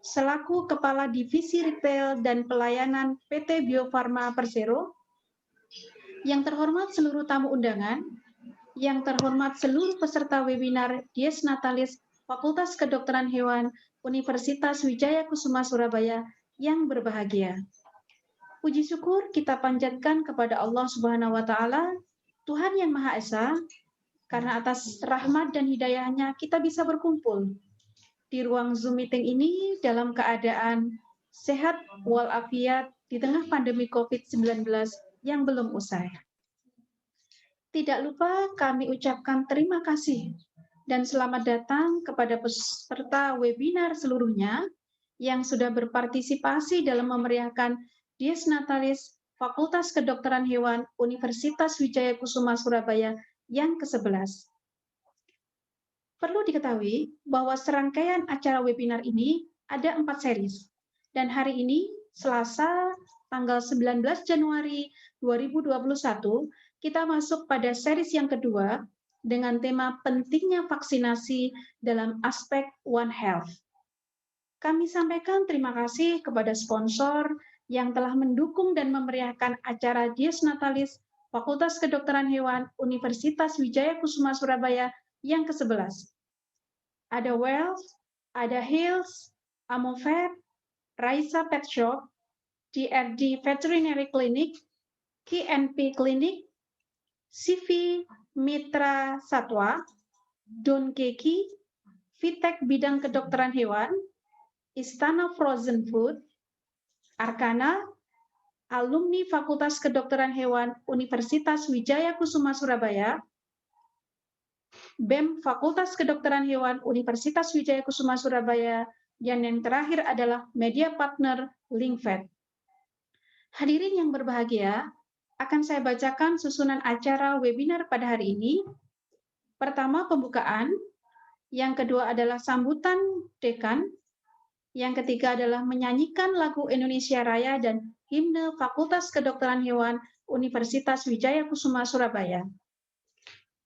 selaku Kepala Divisi Retail dan Pelayanan PT Bio Farma Persero, yang terhormat seluruh tamu undangan, yang terhormat seluruh peserta webinar Dies Natalis Fakultas Kedokteran Hewan Universitas Wijaya Kusuma Surabaya yang berbahagia. Puji syukur kita panjatkan kepada Allah Subhanahu wa Ta'ala, Tuhan yang Maha Esa, karena atas rahmat dan hidayahnya kita bisa berkumpul di ruang Zoom meeting ini dalam keadaan sehat walafiat di tengah pandemi COVID-19 yang belum usai. Tidak lupa kami ucapkan terima kasih dan selamat datang kepada peserta webinar seluruhnya yang sudah berpartisipasi dalam memeriahkan Dies Natalis Fakultas Kedokteran Hewan Universitas Wijaya Kusuma Surabaya yang ke-11. Perlu diketahui bahwa serangkaian acara webinar ini ada 4 series. Dan hari ini, Selasa, tanggal 19 Januari 2021, kita masuk pada series yang kedua dengan tema pentingnya vaksinasi dalam aspek One Health. Kami sampaikan terima kasih kepada sponsor yang telah mendukung dan memeriahkan acara Dies Natalis Fakultas Kedokteran Hewan Universitas Wijaya Kusuma Surabaya yang ke-11. Ada Wells, ada Hills, Amovet, Raisa Pet Shop, DRD Veterinary Clinic, KNP Clinic, CV Mitra Satwa, Don Keki, Vitek Bidang Kedokteran Hewan, Istana Frozen Food, Arkana, alumni Fakultas Kedokteran Hewan Universitas Wijaya Kusuma Surabaya, BEM Fakultas Kedokteran Hewan Universitas Wijaya Kusuma Surabaya, dan yang terakhir adalah media partner Linkvet. Hadirin yang berbahagia, akan saya bacakan susunan acara webinar pada hari ini. Pertama, pembukaan. Yang kedua adalah sambutan dekan. Yang ketiga adalah menyanyikan lagu Indonesia Raya dan himne Fakultas Kedokteran Hewan Universitas Wijaya Kusuma Surabaya.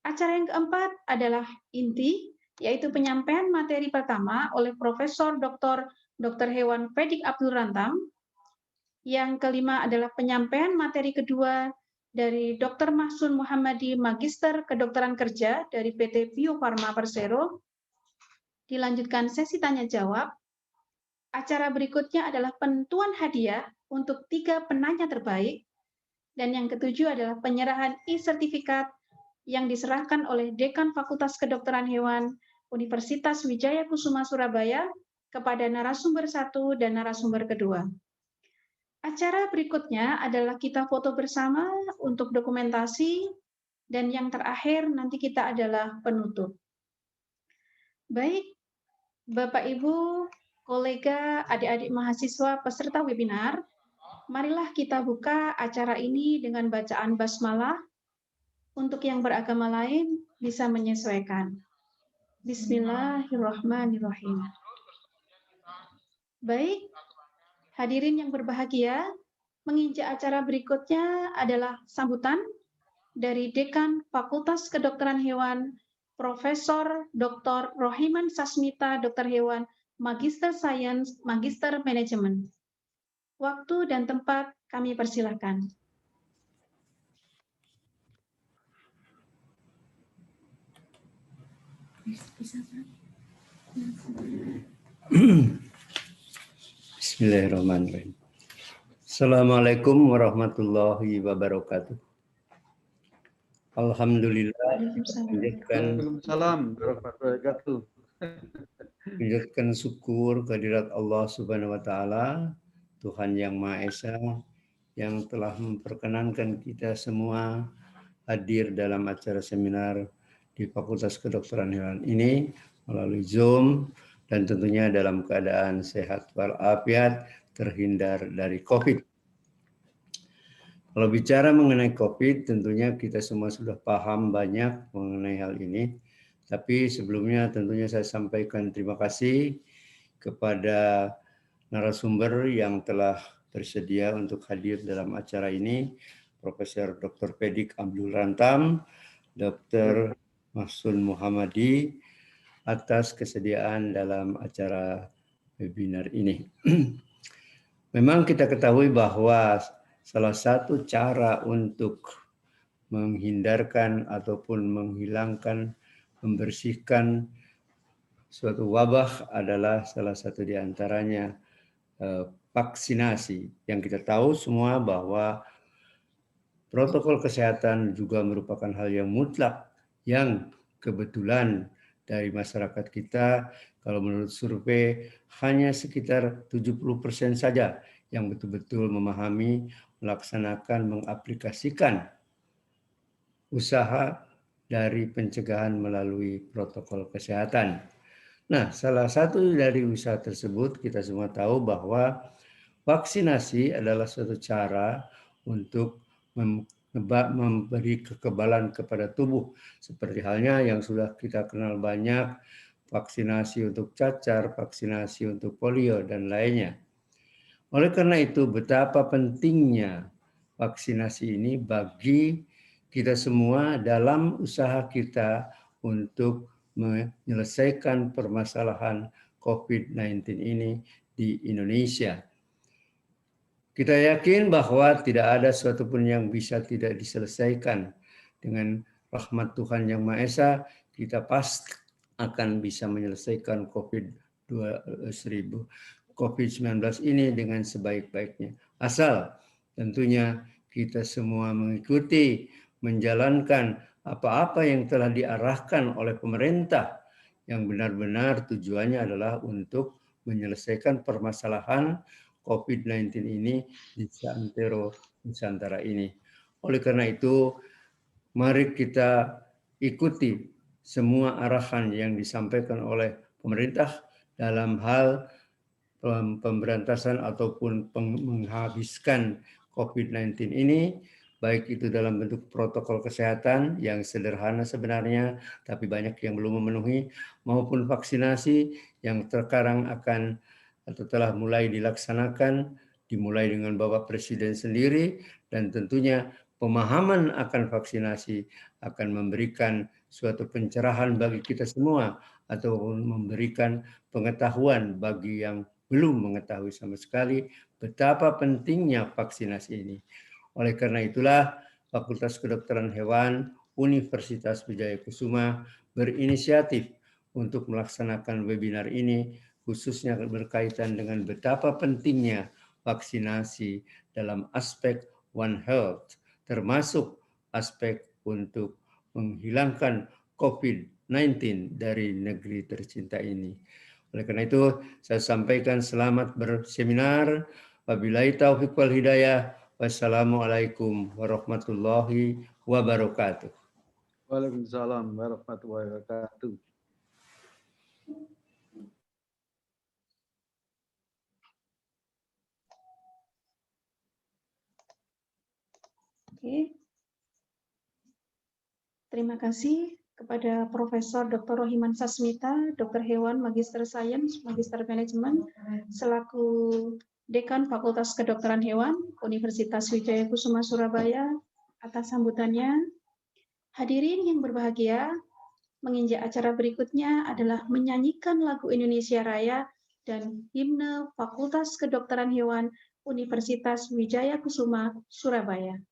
Acara yang keempat adalah inti, yaitu penyampaian materi pertama oleh Profesor Dr. Hewan Pedik Abdul Rantam. Yang kelima adalah penyampaian materi kedua dari Dr. Mahsun Muhammadi, Magister Kedokteran Kerja dari PT Bio Farma Persero. Dilanjutkan sesi tanya-jawab. Acara berikutnya adalah penentuan hadiah untuk 3 penanya terbaik. Dan yang ketujuh adalah penyerahan e-sertifikat yang diserahkan oleh Dekan Fakultas Kedokteran Hewan Universitas Wijaya Kusuma Surabaya kepada narasumber 1 dan narasumber kedua. Acara berikutnya adalah kita foto bersama untuk dokumentasi, dan yang terakhir nanti kita adalah penutup. Baik, Bapak Ibu, kolega, adik-adik mahasiswa peserta webinar, marilah kita buka acara ini dengan bacaan basmalah. Untuk yang beragama lain bisa menyesuaikan. Bismillahirrahmanirrahim. Baik, hadirin yang berbahagia, menginjak acara berikutnya adalah sambutan dari Dekan Fakultas Kedokteran Hewan, Profesor Dr. Rohiman Sasmita, Dokter Hewan, Magister Sains, Magister Manajemen. Waktu dan tempat kami persilahkan. Bismillahirrahmanirrahim. Assalamualaikum warahmatullahi wabarakatuh. Alhamdulillah, panjatkan syukur kehadirat Allah Subhanahu wa Ta'ala, Tuhan yang Maha Esa, yang telah memperkenankan kita semua hadir dalam acara seminar di Fakultas Kedokteran Hewan ini melalui Zoom, dan tentunya dalam keadaan sehat walafiat, terhindar dari COVID. Kalau bicara mengenai COVID, tentunya kita semua sudah paham banyak mengenai hal ini. Tapi sebelumnya tentunya saya sampaikan terima kasih kepada narasumber yang telah bersedia untuk hadir dalam acara ini, Profesor Dr. Pedik Abdul Rantam, Dr. Mahsun Muhammadi, atas kesediaan dalam acara webinar ini. Memang kita ketahui bahwa salah satu cara untuk menghindarkan ataupun menghilangkan, membersihkan suatu wabah adalah salah satu di antaranya vaksinasi. Yang kita tahu semua bahwa protokol kesehatan juga merupakan hal yang mutlak yang kebetulan dari masyarakat kita, kalau menurut survei hanya sekitar 70% saja yang betul-betul memahami, melaksanakan, mengaplikasikan usaha dari pencegahan melalui protokol kesehatan. Nah, salah satu dari usaha tersebut kita semua tahu bahwa vaksinasi adalah suatu cara untuk memberi kekebalan kepada tubuh. Seperti halnya yang sudah kita kenal banyak, vaksinasi untuk cacar, vaksinasi untuk polio, dan lainnya. Oleh karena itu, betapa pentingnya vaksinasi ini bagi kita semua dalam usaha kita untuk menyelesaikan permasalahan COVID-19 ini di Indonesia. Kita yakin bahwa tidak ada sesuatu pun yang bisa tidak diselesaikan. Dengan rahmat Tuhan Yang Maha Esa, kita pasti akan bisa menyelesaikan COVID-19 ini dengan sebaik-baiknya. Asal tentunya kita semua mengikuti, menjalankan apa-apa yang telah diarahkan oleh pemerintah yang benar-benar tujuannya adalah untuk menyelesaikan permasalahan COVID-19 ini di seantero Nusantara ini. Oleh karena itu, mari kita ikuti semua arahan yang disampaikan oleh pemerintah dalam hal pemberantasan ataupun menghabiskan COVID-19 ini, baik itu dalam bentuk protokol kesehatan yang sederhana sebenarnya, tapi banyak yang belum memenuhi, maupun vaksinasi yang sekarang akan atau telah mulai dilaksanakan, dimulai dengan Bapak Presiden sendiri, dan tentunya pemahaman akan vaksinasi akan memberikan suatu pencerahan bagi kita semua, ataupun memberikan pengetahuan bagi yang belum mengetahui sama sekali betapa pentingnya vaksinasi ini. Oleh karena itulah, Fakultas Kedokteran Hewan Universitas Wijaya Kusuma berinisiatif untuk melaksanakan webinar ini, khususnya berkaitan dengan betapa pentingnya vaksinasi dalam aspek One Health, termasuk aspek untuk menghilangkan COVID-19 dari negeri tercinta ini. Oleh karena itu, saya sampaikan selamat berseminar. Wabillahi taufiq wal hidayah. Wassalamualaikum warahmatullahi wabarakatuh. Waalaikumsalam warahmatullahi wabarakatuh. Oke. Terima kasih kepada Profesor Dr. Rohiman Sasmita, Dokter Hewan, Magister Sains, Magister Manajemen, selaku Dekan Fakultas Kedokteran Hewan, Universitas Wijaya Kusuma Surabaya, atas sambutannya. Hadirin yang berbahagia, menginjak acara berikutnya adalah menyanyikan lagu Indonesia Raya dan himne Fakultas Kedokteran Hewan Universitas Wijaya Kusuma Surabaya.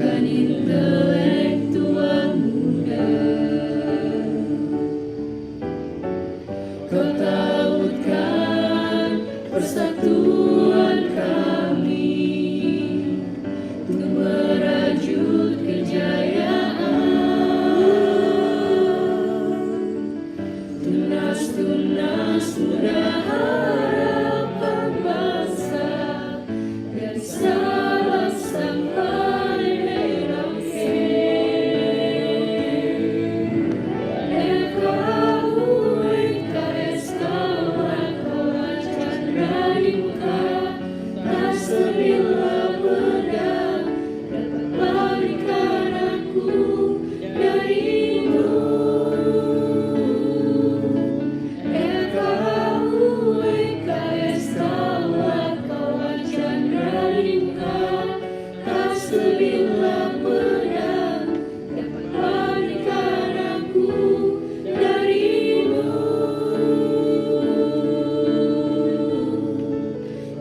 bukan intelektual muda. Kau tautkan persatuan kami untuk merajut kejayaan. Tunas-tunas muda harapan bangsa dari Sabang sampai Merauke. FKUIKS kawan-kawan Chandra di muka, tak sebilah pedang dapat balikan aku darimu. FKUIKS kawan-kawan Chandra di muka, tak sebilah pedang dapat balikan aku darimu.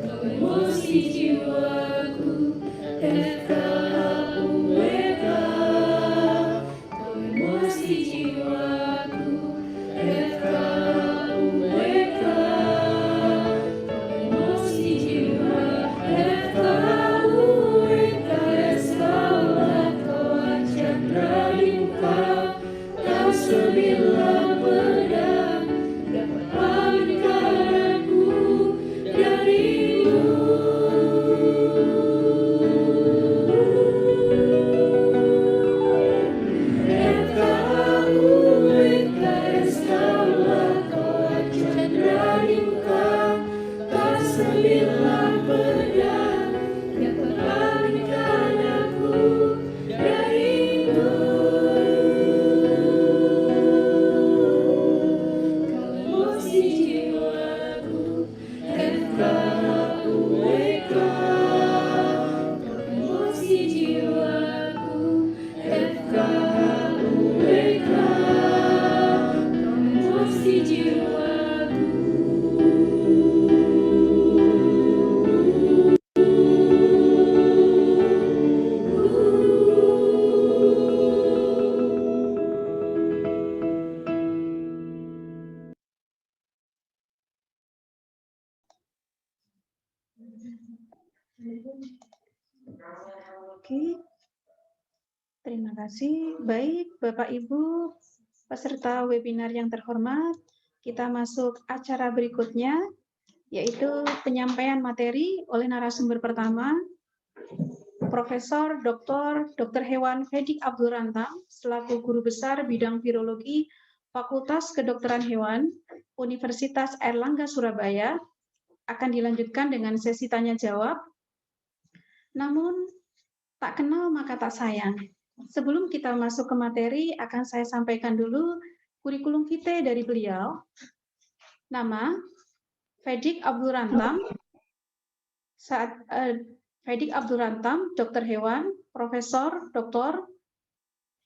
Kau emosi jiwaku, FKUIK. Kau emosi jiwaku, FKUIK. Kau emosi jiwa, FKUIKS kawan-kawan Chandra di muka, tak sebilah pedang dapat balikan aku darimu. FKUIKS kawan-kawan Chandra di muka, tak sebilah pedang dapat balikan aku darimu. Kau emosi jiwaku, FKUIK. Kau emosi jiwaku, FKUIK. Kau emosi jiwaku. Oke, terima kasih. Baik, Bapak Ibu, peserta webinar yang terhormat, kita masuk acara berikutnya, yaitu penyampaian materi oleh narasumber pertama, Profesor Dr. Hewan Fedik Abdul Rantam, selaku Guru Besar Bidang Virologi Fakultas Kedokteran Hewan, Universitas Airlangga Surabaya, akan dilanjutkan dengan sesi tanya-jawab. Namun, tak kenal maka tak sayang. Sebelum kita masuk ke materi, akan saya sampaikan dulu kurikulum vitae dari beliau. Nama, Fedik Abdul Rantam. Fedik Abdul Rantam, dokter hewan, profesor, doktor,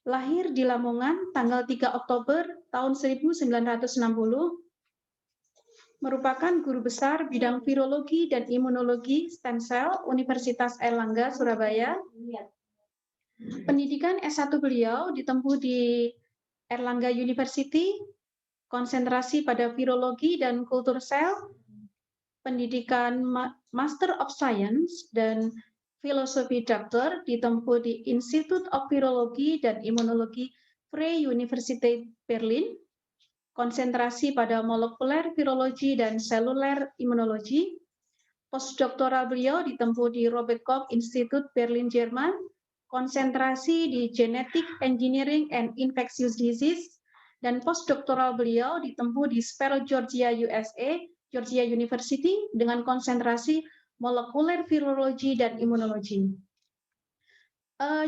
lahir di Lamongan tanggal 3 Oktober tahun 1960, merupakan guru besar bidang virologi dan imunologi stem cell Universitas Airlangga Surabaya. Pendidikan S1 beliau ditempuh di Airlangga University, konsentrasi pada virologi dan kultur sel. Pendidikan Master of Science dan filosofi doktor ditempuh di Institute of Virology dan Immunology Freie Universität Berlin, konsentrasi pada molekuler virologi dan seluler imunologi. Postdoktoral beliau ditempuh di Robert Koch Institute Berlin, Jerman, konsentrasi di Genetic Engineering and Infectious Disease, dan postdoktoral beliau ditempuh di Sparrow, Georgia, USA, Georgia University, dengan konsentrasi molekuler virologi dan imunologi.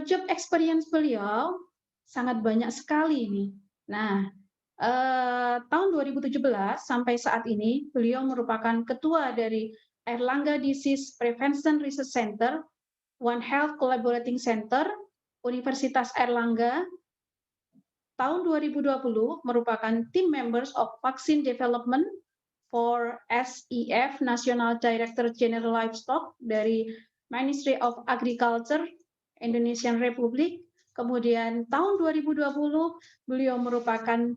Job experience beliau sangat banyak sekali ini. Nah, tahun 2017 sampai saat ini, beliau merupakan ketua dari Airlangga Disease Prevention Research Center, One Health Collaborating Center, Universitas Airlangga. Tahun 2020 merupakan team members of Vaccine Development for SEF, National Director General Livestock dari Ministry of Agriculture Indonesian Republic. Kemudian tahun 2020 beliau merupakan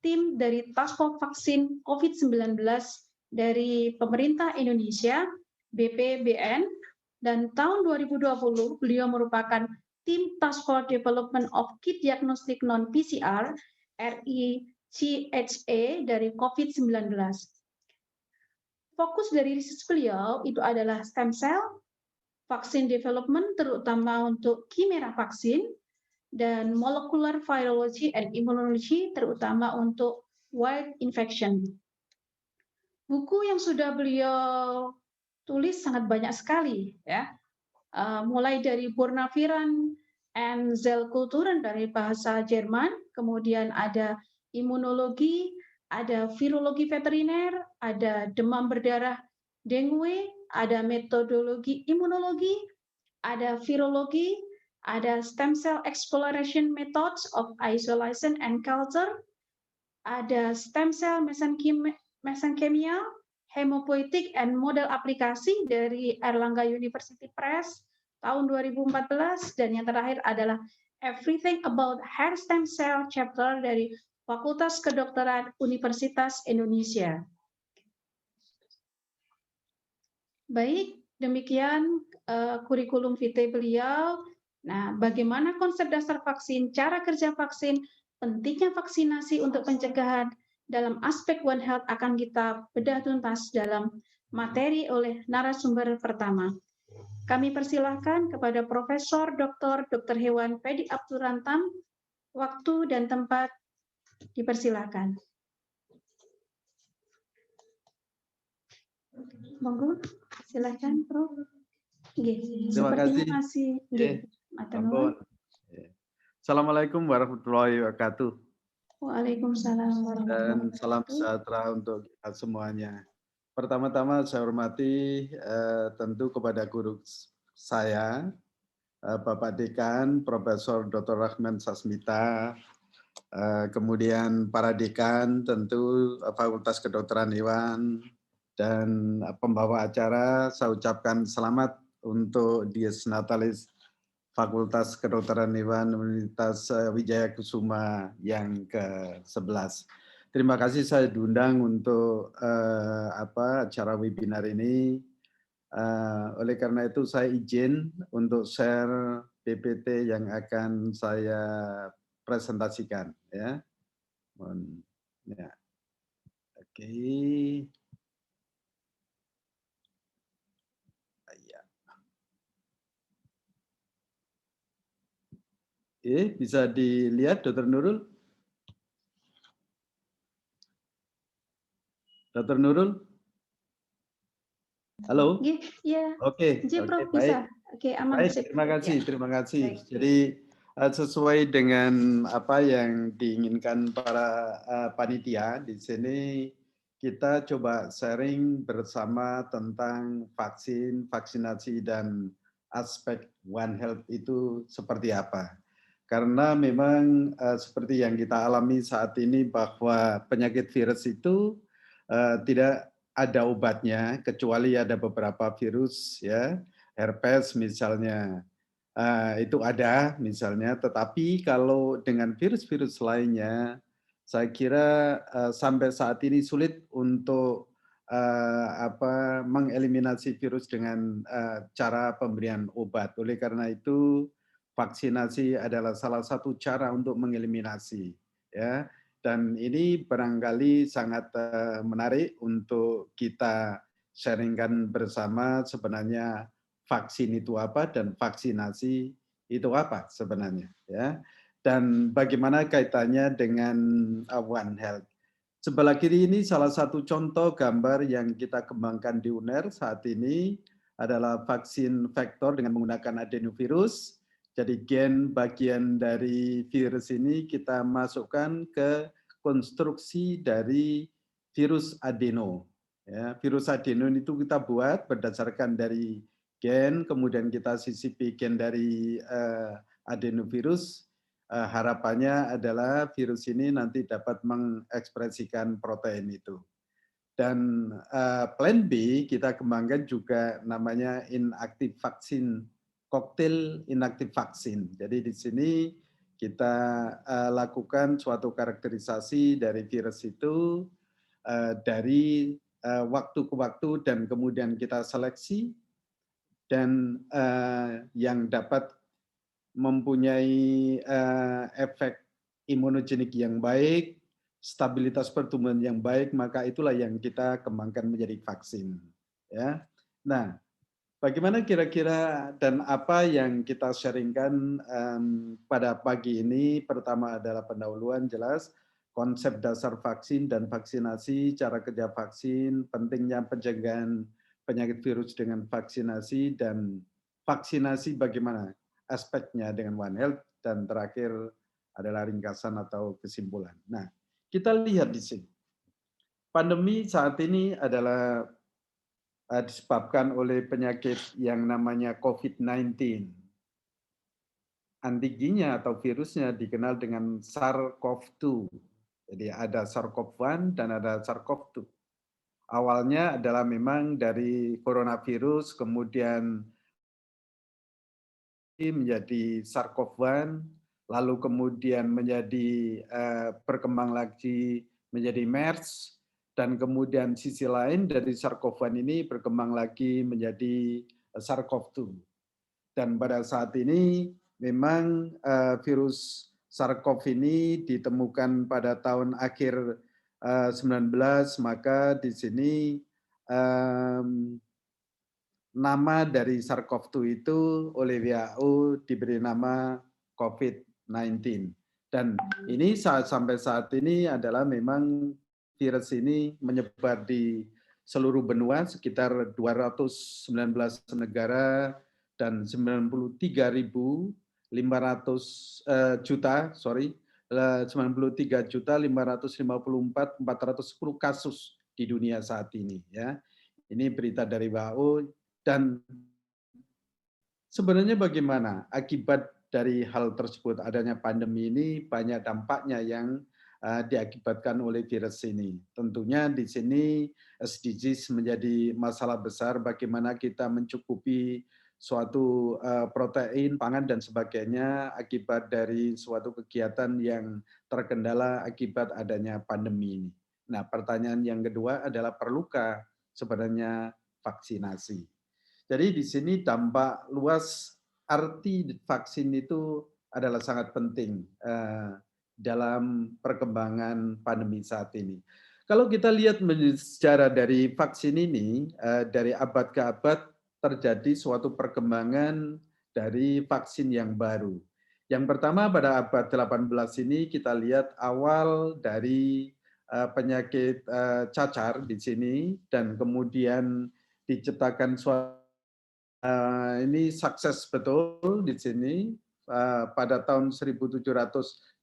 tim dari Task Force Vaksin COVID-19 dari pemerintah Indonesia, BPBN, dan tahun 2020 beliau merupakan tim Task Force Development of Kit Diagnostic Non-PCR, RICHA, dari COVID-19. Fokus dari riset beliau itu adalah stem cell, vaksin development terutama untuk kimera vaksin, dan molecular virology and immunology terutama untuk wild infection. Buku yang sudah beliau tulis sangat banyak sekali, ya. Mulai dari Burnaviran and Zellkulturen dari bahasa Jerman, kemudian ada imunologi, ada virologi veteriner, ada demam berdarah dengue, ada metodologi imunologi, ada virologi, ada stem cell exploration methods of isolation and culture, ada stem cell mesenchyma, hemopoietic and model aplikasi dari Erlangga University Press tahun 2014, dan yang terakhir adalah Everything About Hair Stem Cell chapter dari Fakultas Kedokteran Universitas Indonesia. Baik, demikian kurikulum vitae beliau. Nah, bagaimana konsep dasar vaksin, cara kerja vaksin, pentingnya vaksinasi untuk pencegahan dalam aspek One Health akan kita bedah tuntas dalam materi oleh narasumber pertama. Kami persilahkan kepada Profesor Dr. Hewan Pedi Abdurantam, waktu dan tempat dipersilahkan. Monggo, silakan, Prof. Terima kasih. Masih. Ampun. Assalamualaikum warahmatullahi wabarakatuh. Waalaikumsalam warahmatullahi Dan wabarakatuh. salam sejahtera untuk kita semuanya. Pertama-tama saya hormati tentu kepada guru saya, Bapak Dekan, Profesor Dr. Rahman Sasmita, kemudian para dekan tentu Fakultas Kedokteran Hewan, dan pembawa acara. Saya ucapkan selamat untuk Dies Natalis Fakultas Kedokteran Hewan Universitas Wijaya Kusuma yang ke-11. Terima kasih saya diundang untuk acara webinar ini. Oleh karena itu saya izin untuk share PPT yang akan saya presentasikan, ya. Ya. Oke. Bisa dilihat, Dr. Nurul? Dr. Nurul? Halo? Iya. Oke, Prof, baik. bisa. Oke, aman. Baik, terima kasih, Ya. terima kasih. Baik. Jadi sesuai dengan apa yang diinginkan para panitia di sini, kita coba sharing bersama tentang vaksin, vaksinasi, dan aspek One Health itu seperti apa. Karena memang seperti yang kita alami saat ini bahwa penyakit virus itu tidak ada obatnya, kecuali ada beberapa virus, ya, herpes misalnya, itu ada misalnya. Tetapi kalau dengan virus-virus lainnya, saya kira sampai saat ini sulit untuk mengeliminasi virus dengan cara pemberian obat. Oleh karena itu, vaksinasi adalah salah satu cara untuk mengeliminasi, ya. Dan ini barangkali sangat menarik untuk kita sharingkan bersama sebenarnya vaksin itu apa dan vaksinasi itu apa sebenarnya, ya. Dan bagaimana kaitannya dengan One Health. Sebelah kiri ini salah satu contoh gambar yang kita kembangkan di UNER saat ini adalah vaksin vektor dengan menggunakan adenovirus. Jadi gen bagian dari virus ini kita masukkan ke konstruksi dari virus adeno. Ya, virus adeno itu kita buat berdasarkan dari gen, kemudian kita sisipi gen dari adenovirus. Harapannya adalah virus ini nanti dapat mengekspresikan protein itu. Dan plan B kita kembangkan juga namanya inactive vaccine cocktail inactive vaksin. Jadi di sini kita lakukan suatu karakterisasi dari virus itu dari waktu ke waktu dan kemudian kita seleksi dan yang dapat mempunyai efek imunogenik yang baik, stabilitas pertumbuhan yang baik, maka itulah yang kita kembangkan menjadi vaksin. Ya. Nah, bagaimana kira-kira dan apa yang kita sharingkan pada pagi ini? Pertama adalah pendahuluan jelas konsep dasar vaksin dan vaksinasi, cara kerja vaksin, pentingnya pencegahan penyakit virus dengan vaksinasi, dan vaksinasi bagaimana aspeknya dengan One Health, dan terakhir adalah ringkasan atau kesimpulan. Nah, kita lihat di sini. Pandemi saat ini adalah disebabkan oleh penyakit yang namanya COVID-19. Antigennya atau virusnya dikenal dengan SARS-CoV-2. Jadi ada SARS-CoV-1 dan ada SARS-CoV-2. Awalnya adalah memang dari coronavirus, kemudian menjadi SARS-CoV-1, lalu kemudian menjadi berkembang lagi menjadi MERS, dan kemudian sisi lain dari SARS-CoV-1 ini berkembang lagi menjadi SARS-CoV-2. Dan pada saat ini memang virus SARS-CoV ini ditemukan pada tahun akhir 19, maka di sini nama dari SARS-CoV-2 itu oleh WHO diberi nama COVID-19. Dan ini sampai saat ini adalah memang virus ini menyebar di seluruh benua, sekitar 219 negara dan 93.500 juta, 93.554.410 kasus di dunia saat ini. Ya, ini berita dari WHO. Dan sebenarnya bagaimana akibat dari hal tersebut, adanya pandemi ini banyak dampaknya yang diakibatkan oleh virus ini. Tentunya di sini SDGs menjadi masalah besar, bagaimana kita mencukupi suatu protein, pangan, dan sebagainya akibat dari suatu kegiatan yang terkendala akibat adanya pandemi ini. Nah, pertanyaan yang kedua adalah perlukah sebenarnya vaksinasi? Jadi di sini dampak luas arti vaksin itu adalah sangat penting dalam perkembangan pandemi saat ini. Kalau kita lihat sejarah dari vaksin ini, dari abad ke abad terjadi suatu perkembangan dari vaksin yang baru. Yang pertama pada abad 18 ini kita lihat awal dari penyakit cacar di sini, dan kemudian diciptakan suatu ini sukses betul di sini pada tahun 1796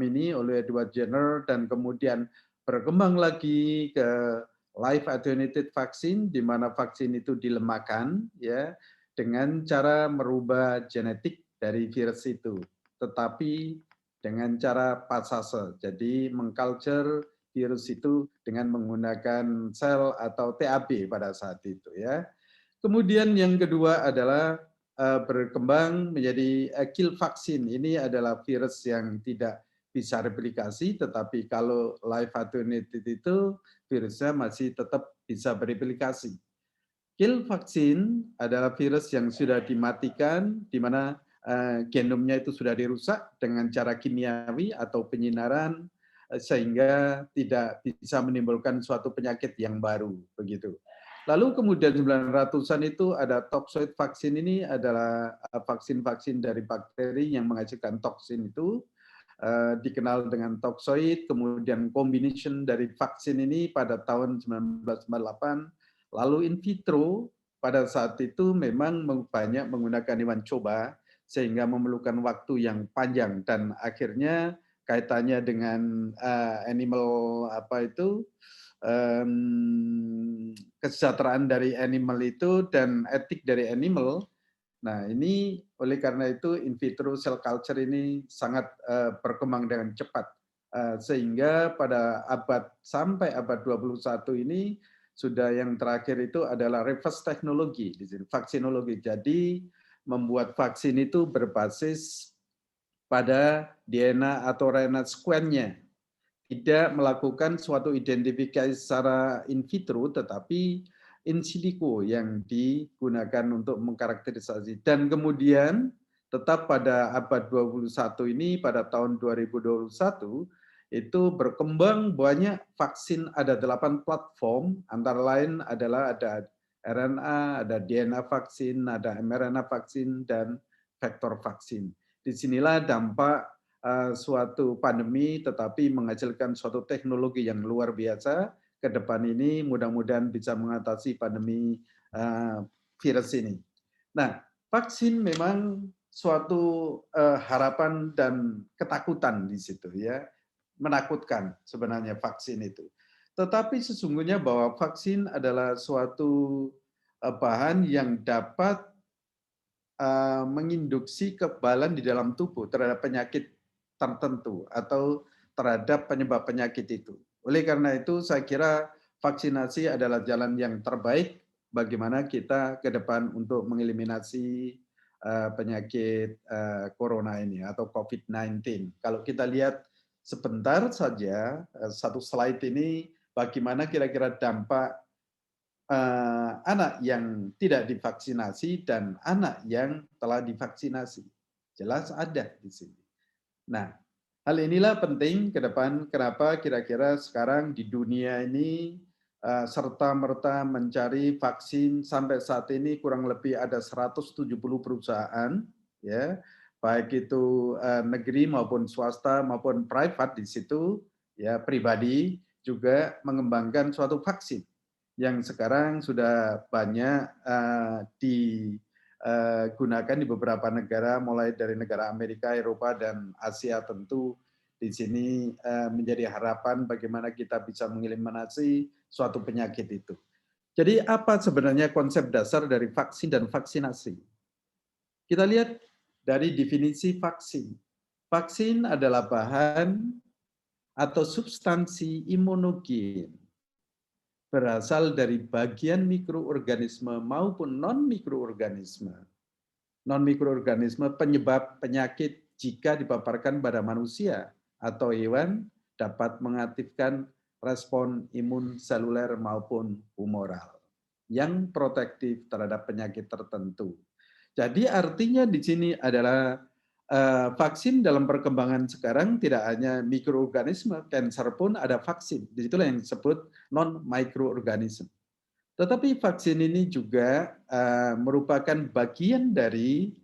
ini oleh Edward Jenner, dan kemudian berkembang lagi ke live attenuated vaccine, di mana vaksin itu dilemahkan ya dengan cara merubah genetik dari virus itu, tetapi dengan cara passage, jadi mengculture virus itu dengan menggunakan sel atau TAB pada saat itu ya. Kemudian yang kedua adalah berkembang menjadi kill vaksin. Ini adalah virus yang tidak bisa replikasi, tetapi kalau live attenuated itu virusnya masih tetap bisa bereplikasi. Kill vaksin adalah virus yang sudah dimatikan, di mana genomnya itu sudah dirusak dengan cara kimiawi atau penyinaran, sehingga tidak bisa menimbulkan suatu penyakit yang baru, begitu. Lalu kemudian 900-an itu ada toxoid vaksin. Ini adalah vaksin-vaksin dari bakteri yang menghasilkan toksin itu, dikenal dengan toxoid. Kemudian combination dari vaksin ini pada tahun 1998. Lalu in vitro pada saat itu memang banyak menggunakan hewan coba, sehingga memerlukan waktu yang panjang, dan akhirnya kaitannya dengan animal kesejahteraan dari animal itu dan etik dari animal. Nah, ini oleh karena itu in vitro cell culture ini sangat berkembang dengan cepat, sehingga pada sampai abad 21 ini sudah yang terakhir itu adalah reverse teknologi di sini, vaksinologi. Jadi membuat vaksin itu berbasis pada DNA atau RNA sequence-nya. Tidak melakukan suatu identifikasi secara in vitro, tetapi in silico yang digunakan untuk mengkarakterisasi. Dan kemudian tetap pada abad 21 ini, pada tahun 2021, itu berkembang banyak vaksin, ada 8 platform, antara lain adalah ada RNA, ada DNA vaksin, ada mRNA vaksin, dan vektor vaksin. Disinilah dampak suatu pandemi, tetapi menghasilkan suatu teknologi yang luar biasa ke depan ini, mudah-mudahan bisa mengatasi pandemi virus ini. Nah, vaksin memang suatu harapan dan ketakutan di situ ya, menakutkan sebenarnya vaksin itu. Tetapi sesungguhnya bahwa vaksin adalah suatu bahan yang dapat menginduksi kekebalan di dalam tubuh terhadap penyakit tertentu atau terhadap penyebab penyakit itu. Oleh karena itu saya kira vaksinasi adalah jalan yang terbaik bagaimana kita ke depan untuk mengeliminasi penyakit corona ini atau COVID-19. Kalau kita lihat sebentar saja satu slide ini, bagaimana kira-kira dampak anak yang tidak divaksinasi dan anak yang telah divaksinasi. Jelas ada di sini. Nah, hal inilah penting ke depan kenapa kira-kira sekarang di dunia ini serta-merta mencari vaksin. Sampai saat ini kurang lebih ada 170 perusahaan, ya, baik itu negeri maupun swasta maupun private di situ, ya, pribadi juga mengembangkan suatu vaksin yang sekarang sudah banyak digunakan di beberapa negara, mulai dari negara Amerika, Eropa, dan Asia. Tentu di sini menjadi harapan bagaimana kita bisa mengeliminasi suatu penyakit itu. Jadi apa sebenarnya konsep dasar dari vaksin dan vaksinasi? Kita lihat dari definisi vaksin. Vaksin adalah bahan atau substansi imunogen berasal dari bagian mikroorganisme maupun non-mikroorganisme. Non-mikroorganisme penyebab penyakit jika dipaparkan pada manusia atau hewan dapat mengaktifkan respon imun seluler maupun humoral yang protektif terhadap penyakit tertentu. Jadi artinya di sini adalah vaksin dalam perkembangan sekarang tidak hanya mikroorganisme, kanker pun ada vaksin. Disitulah yang disebut non-microorganism. Tetapi vaksin ini juga merupakan bagian dari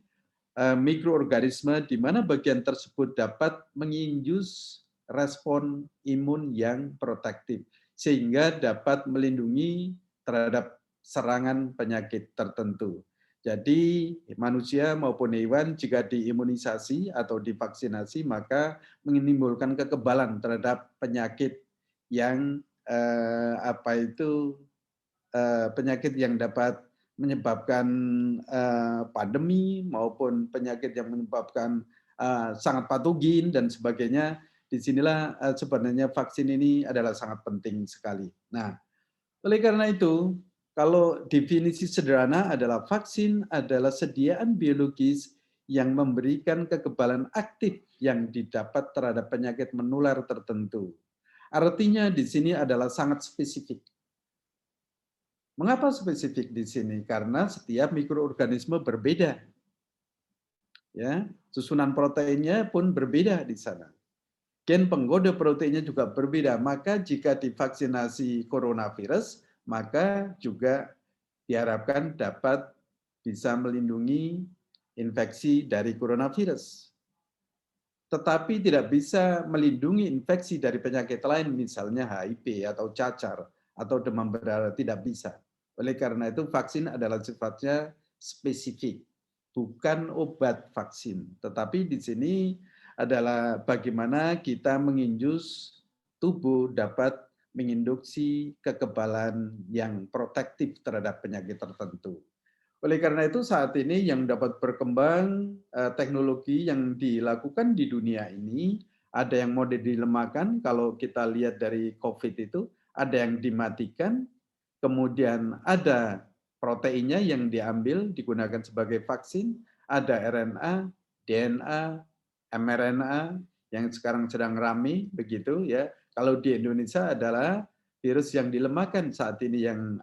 mikroorganisme di mana bagian tersebut dapat menginjus respon imun yang protektif sehingga dapat melindungi terhadap serangan penyakit tertentu. Jadi manusia maupun hewan jika diimunisasi atau divaksinasi maka menimbulkan kekebalan terhadap penyakit yang penyakit yang dapat menyebabkan pandemi maupun penyakit yang menyebabkan sangat patogen dan sebagainya. Disinilah sebenarnya vaksin ini adalah sangat penting sekali. Nah, oleh karena itu, kalau definisi sederhana adalah vaksin adalah sediaan biologis yang memberikan kekebalan aktif yang didapat terhadap penyakit menular tertentu. Artinya di sini adalah sangat spesifik. Mengapa spesifik di sini? Karena setiap mikroorganisme berbeda. Ya, susunan proteinnya pun berbeda di sana. Gen penggoda proteinnya juga berbeda. Maka jika divaksinasi coronavirus, maka juga diharapkan dapat bisa melindungi infeksi dari coronavirus. Tetapi tidak bisa melindungi infeksi dari penyakit lain, misalnya HIV atau cacar atau demam berdarah, tidak bisa. Oleh karena itu vaksin adalah sifatnya spesifik, bukan obat vaksin. Tetapi di sini adalah bagaimana kita menginjus tubuh dapat menginduksi kekebalan yang protektif terhadap penyakit tertentu. Oleh karena itu saat ini yang dapat berkembang teknologi yang dilakukan di dunia ini, ada yang mau dilemahkan, kalau kita lihat dari COVID itu, ada yang dimatikan, kemudian ada proteinnya yang diambil, digunakan sebagai vaksin, ada RNA, DNA, mRNA yang sekarang sedang ramai begitu ya. Kalau di Indonesia adalah virus yang dilemahkan saat ini yang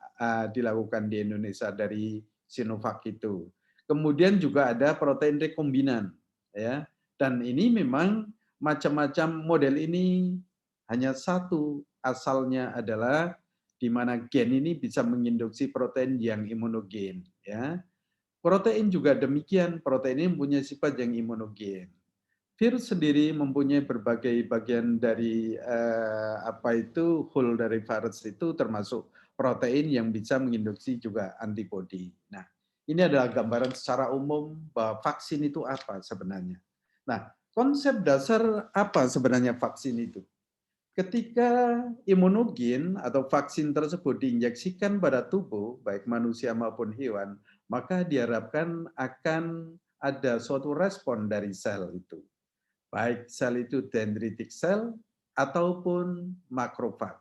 dilakukan di Indonesia dari Sinovac itu. Kemudian juga ada protein rekombinan ya. Dan ini memang macam-macam model ini hanya satu asalnya adalah di mana gen ini bisa menginduksi protein yang imunogen ya. Protein juga demikian, protein ini mempunyai sifat yang imunogen. Virus sendiri mempunyai berbagai bagian dari whole dari virus itu termasuk protein yang bisa menginduksi juga antibodi. Nah, ini adalah gambaran secara umum bahwa vaksin itu apa sebenarnya. Nah, konsep dasar apa sebenarnya vaksin itu? Ketika imunogen atau vaksin tersebut diinjeksikan pada tubuh, baik manusia maupun hewan, maka diharapkan akan ada suatu respon dari sel itu. Baik sel itu dendritic cell ataupun makrofag.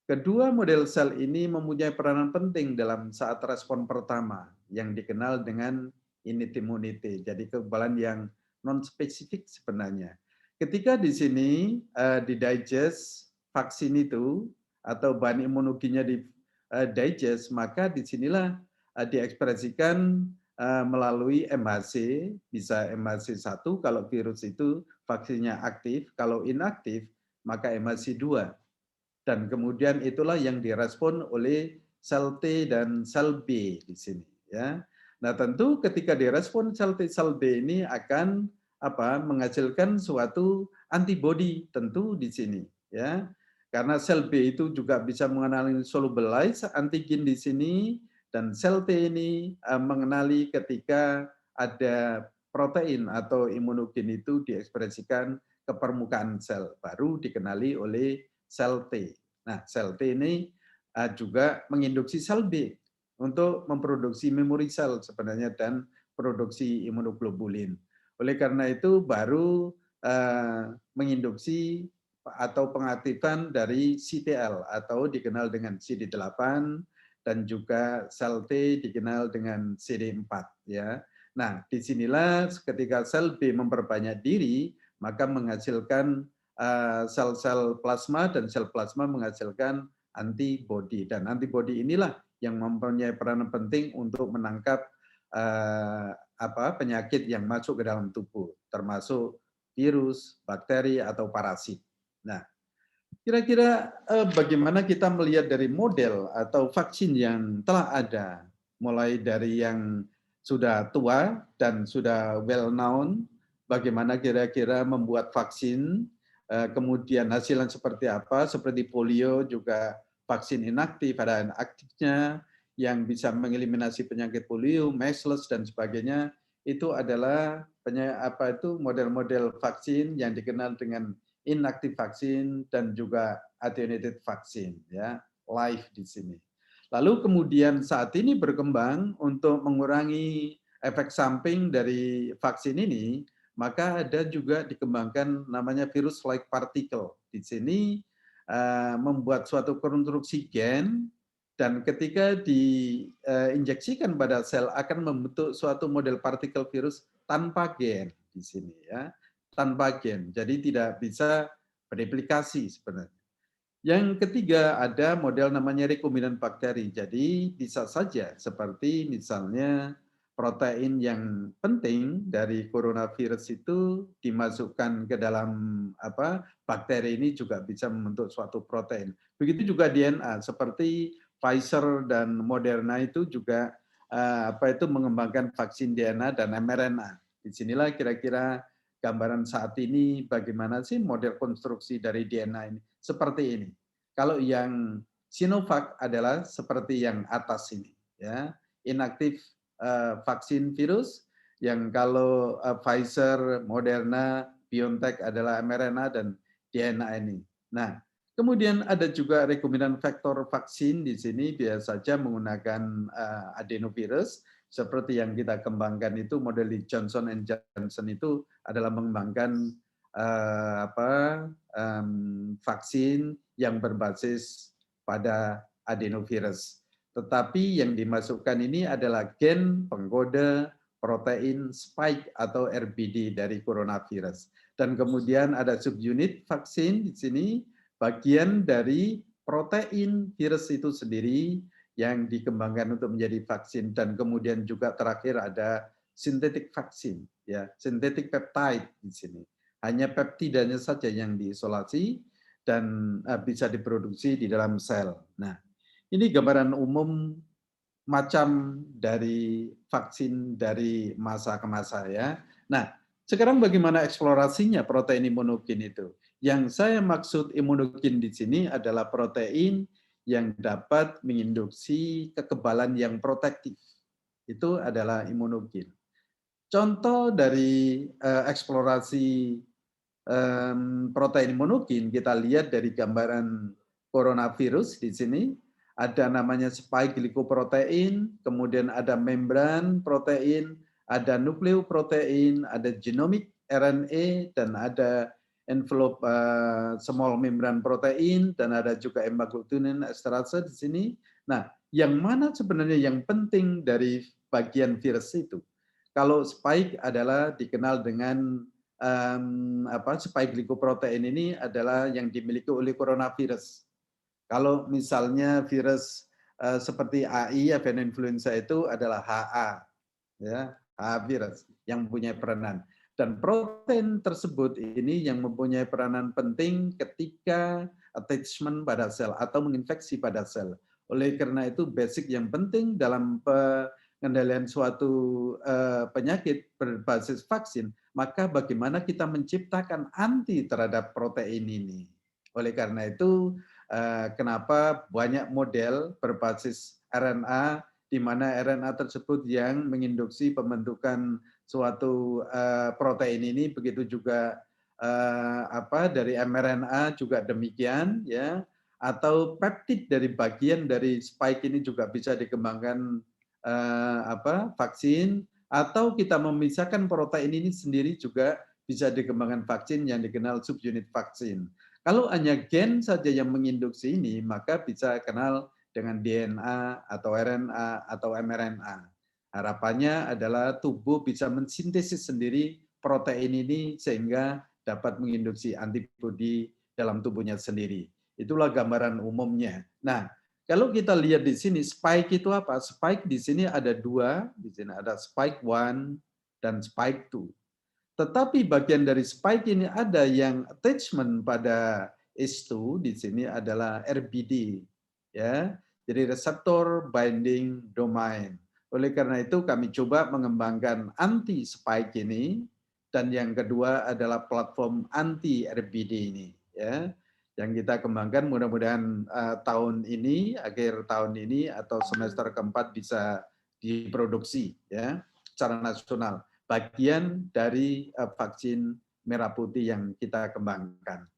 Kedua model sel ini mempunyai peranan penting dalam saat respon pertama yang dikenal dengan innate immunity, jadi kekebalan yang non-spesifik sebenarnya. Ketika di sini di-digest vaksin itu atau bahan imunogennya di-digest, maka disinilah diekspresikan melalui MHC, bisa MHC1 kalau virus itu vaksinnya aktif, kalau inaktif maka MHC2. Dan kemudian itulah yang direspon oleh sel T dan sel B di sini ya. Nah, tentu ketika direspon sel T sel B ini akan menghasilkan suatu antibodi tentu di sini ya. Karena sel B itu juga bisa mengenali solubilize antigen di sini dan sel T ini mengenali ketika ada protein atau imunogen itu diekspresikan ke permukaan sel baru dikenali oleh sel T. Nah, sel T ini juga menginduksi sel B untuk memproduksi memori sel sebenarnya dan produksi imunoglobulin. Oleh karena itu baru menginduksi atau pengaktifan dari CTL atau dikenal dengan CD8 dan juga sel T dikenal dengan CD4 ya. Nah, disinilah ketika sel B memperbanyak diri maka menghasilkan sel-sel plasma dan sel plasma menghasilkan antibodi dan antibodi inilah yang mempunyai peranan penting untuk menangkap penyakit yang masuk ke dalam tubuh termasuk virus, bakteri atau parasit. Nah, kira-kira bagaimana kita melihat dari model atau vaksin yang telah ada mulai dari yang sudah tua dan sudah well known, bagaimana kira-kira membuat vaksin, kemudian hasilnya seperti apa, seperti polio juga vaksin inaktif, ada aktifnya yang bisa mengeliminasi penyakit polio, measles dan sebagainya, itu adalah model-model vaksin yang dikenal dengan inactive vaksin dan juga attenuated vaksin ya, live di sini. Lalu kemudian saat ini berkembang untuk mengurangi efek samping dari vaksin ini, maka ada juga dikembangkan namanya virus-like particle. Di sini membuat suatu konstruksi gen dan ketika diinjeksikan pada sel akan membentuk suatu model partikel virus tanpa gen di sini ya, tanpa gen. Jadi tidak bisa bereplikasi sebenarnya. Yang ketiga ada model namanya rekombinan bakteri. Jadi bisa saja seperti misalnya protein yang penting dari coronavirus itu dimasukkan ke dalam bakteri ini juga bisa membentuk suatu protein. Begitu juga DNA seperti Pfizer dan Moderna itu juga mengembangkan vaksin DNA dan mRNA. Disinilah kira-kira gambaran saat ini bagaimana sih model konstruksi dari DNA ini. Seperti ini. Kalau yang Sinovac adalah seperti yang atas ini. Ya, inaktif vaksin virus, yang kalau Pfizer, Moderna, BioNTech adalah mRNA dan DNA ini. Nah, kemudian ada juga rekombinan vektor vaksin di sini biasa saja menggunakan adenovirus seperti yang kita kembangkan itu model di Johnson & Johnson itu adalah mengembangkan vaksin yang berbasis pada adenovirus. Tetapi yang dimasukkan ini adalah gen penggoda protein spike atau RBD dari coronavirus. Dan kemudian ada subunit vaksin di sini, bagian dari protein virus itu sendiri yang dikembangkan untuk menjadi vaksin. Dan kemudian juga terakhir ada sintetik vaksin, ya, sintetik peptide di sini. Hanya peptidanya saja yang diisolasi dan bisa diproduksi di dalam sel. Nah, ini gambaran umum macam dari vaksin dari masa ke masa ya. Nah, sekarang bagaimana eksplorasinya protein imunogen itu? Yang saya maksud imunogen di sini adalah protein yang dapat menginduksi kekebalan yang protektif. Itu adalah imunogen. Contoh dari eksplorasi protein imunogen kita lihat dari gambaran coronavirus di sini. Ada namanya spike glycoprotein, kemudian ada membran protein, ada nukleoprotein, ada genomic RNA, dan ada envelope small membran protein, dan ada juga hemagglutinin esterase di sini. Nah, yang mana sebenarnya yang penting dari bagian virus itu? Kalau spike adalah dikenal dengan spike glycoprotein ini adalah yang dimiliki oleh coronavirus. Kalau misalnya virus seperti AI, avian influenza itu adalah HA, ya, HA virus yang mempunyai peranan. Dan protein tersebut ini yang mempunyai peranan penting ketika attachment pada sel atau menginfeksi pada sel. Oleh karena itu basic yang penting dalam pengendalian suatu penyakit berbasis vaksin, maka bagaimana kita menciptakan anti terhadap protein ini. Oleh karena itu kenapa banyak model berbasis RNA di mana RNA tersebut yang menginduksi pembentukan suatu protein ini, begitu juga dari mRNA juga demikian ya, atau peptid dari bagian dari spike ini juga bisa dikembangkan vaksin, atau kita memisahkan protein ini sendiri juga bisa dikembangkan vaksin yang dikenal subunit vaksin. Kalau hanya gen saja yang menginduksi ini, maka bisa kenal dengan DNA atau RNA atau mRNA. Harapannya adalah tubuh bisa mensintesis sendiri protein ini sehingga dapat menginduksi antibodi dalam tubuhnya sendiri. Itulah gambaran umumnya. Nah, kalau kita lihat di sini spike itu apa? Spike di sini ada dua, di sini ada spike 1 dan spike 2. Tetapi bagian dari spike ini ada yang attachment pada ACE2 di sini adalah RBD, ya. Jadi reseptor binding domain. Oleh karena itu kami coba mengembangkan anti spike ini, dan yang kedua adalah platform anti RBD ini, ya. Yang kita kembangkan mudah-mudahan tahun ini, akhir tahun ini atau semester keempat bisa diproduksi, ya, secara nasional. Bagian dari vaksin merah putih yang kita kembangkan.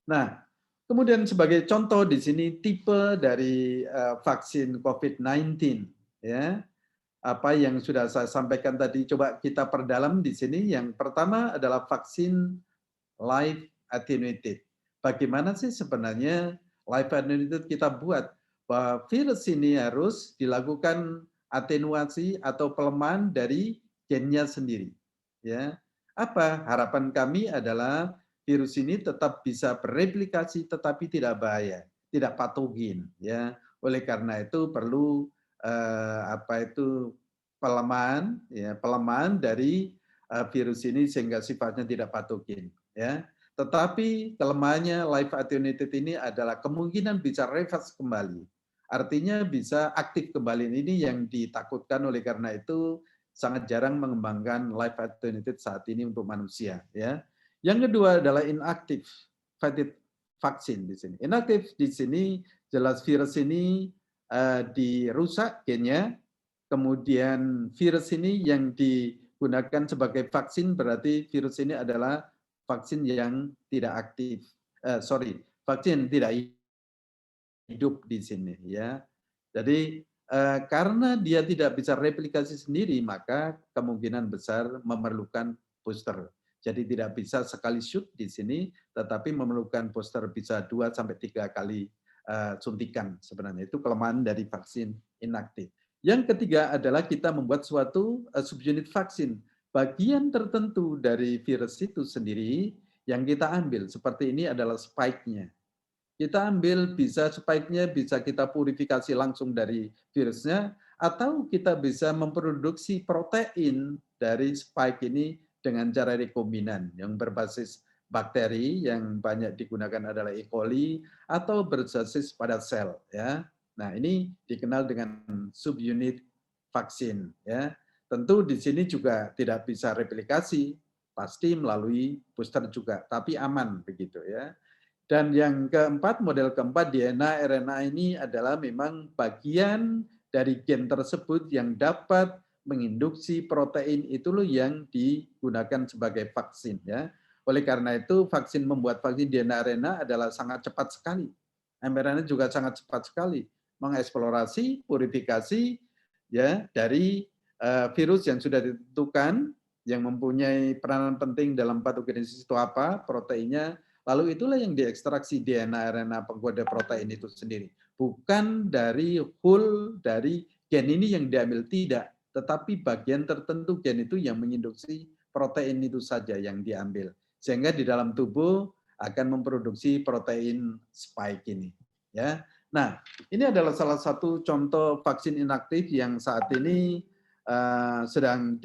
Nah, kemudian sebagai contoh di sini tipe dari vaksin COVID-19, ya. Apa yang sudah saya sampaikan tadi coba kita perdalam di sini. Yang pertama adalah vaksin live attenuated. Bagaimana sih sebenarnya live attenuated kita buat? Bahwa virus ini harus dilakukan atenuasi atau pelemahan dari gennya sendiri. Ya, apa harapan kami adalah virus ini tetap bisa bereplikasi tetapi tidak bahaya, tidak patogen. Ya, oleh karena itu perlu pelemahan, ya, pelemahan dari virus ini sehingga sifatnya tidak patogen. Ya, tetapi kelemahannya live attenuated ini adalah kemungkinan bisa reverse kembali. Artinya bisa aktif kembali, ini yang ditakutkan. Oleh karena itu sangat jarang mengembangkan live attenuated saat ini untuk manusia. Ya. Yang kedua adalah inactive vaksin di sini. Inactive di sini jelas virus ini dirusak gennya, kemudian virus ini yang digunakan sebagai vaksin berarti virus ini adalah vaksin yang tidak aktif. Vaksin tidak hidup di sini ya. Jadi karena dia tidak bisa replikasi sendiri, maka kemungkinan besar memerlukan booster. Jadi tidak bisa sekali shoot di sini, tetapi memerlukan booster bisa 2-3 kali suntikan sebenarnya. Itu kelemahan dari vaksin inaktif. Yang ketiga adalah kita membuat suatu subunit vaksin. Bagian tertentu dari virus itu sendiri yang kita ambil. Seperti ini adalah spike-nya. Kita ambil bisa spike-nya bisa kita purifikasi langsung dari virusnya, atau kita bisa memproduksi protein dari spike ini dengan cara rekombinan yang berbasis bakteri, yang banyak digunakan adalah E. coli atau berbasis pada sel, ya. Nah, ini dikenal dengan subunit vaksin, ya. Tentu di sini juga tidak bisa replikasi, pasti melalui booster juga, tapi aman begitu, ya. Dan yang keempat, model keempat DNA RNA ini adalah memang bagian dari gen tersebut yang dapat menginduksi protein itu loh yang digunakan sebagai vaksin, ya. Oleh karena itu vaksin membuat vaksin DNA RNA adalah sangat cepat sekali. mRNA juga sangat cepat sekali mengeksplorasi, purifikasi, ya, dari virus yang sudah ditentukan yang mempunyai peranan penting dalam patogenesis itu apa, proteinnya. Lalu itulah yang diekstraksi DNA RNA pengkoda protein itu sendiri. Bukan dari whole dari gen ini yang diambil, tidak. Tetapi bagian tertentu gen itu yang menginduksi protein itu saja yang diambil. Sehingga di dalam tubuh akan memproduksi protein spike ini. Ya. Nah, ini adalah salah satu contoh vaksin inaktif yang saat ini sedang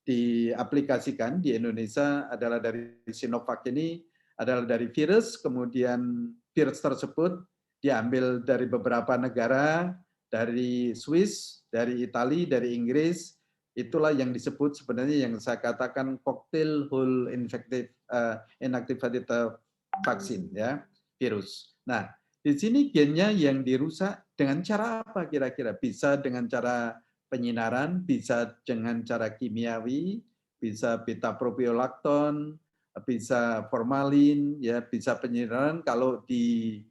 diaplikasikan di Indonesia adalah dari Sinovac ini, adalah dari virus, kemudian virus tersebut diambil dari beberapa negara, dari Swiss, dari Italia, dari Inggris, itulah yang disebut sebenarnya yang saya katakan cocktail whole inactivated vaksin, ya, virus. Nah, di sini gennya yang dirusak dengan cara apa kira-kira? Bisa dengan cara penyinaran, bisa dengan cara kimiawi, bisa beta propiolakton, bisa formalin, ya, bisa penyinaran. Kalau di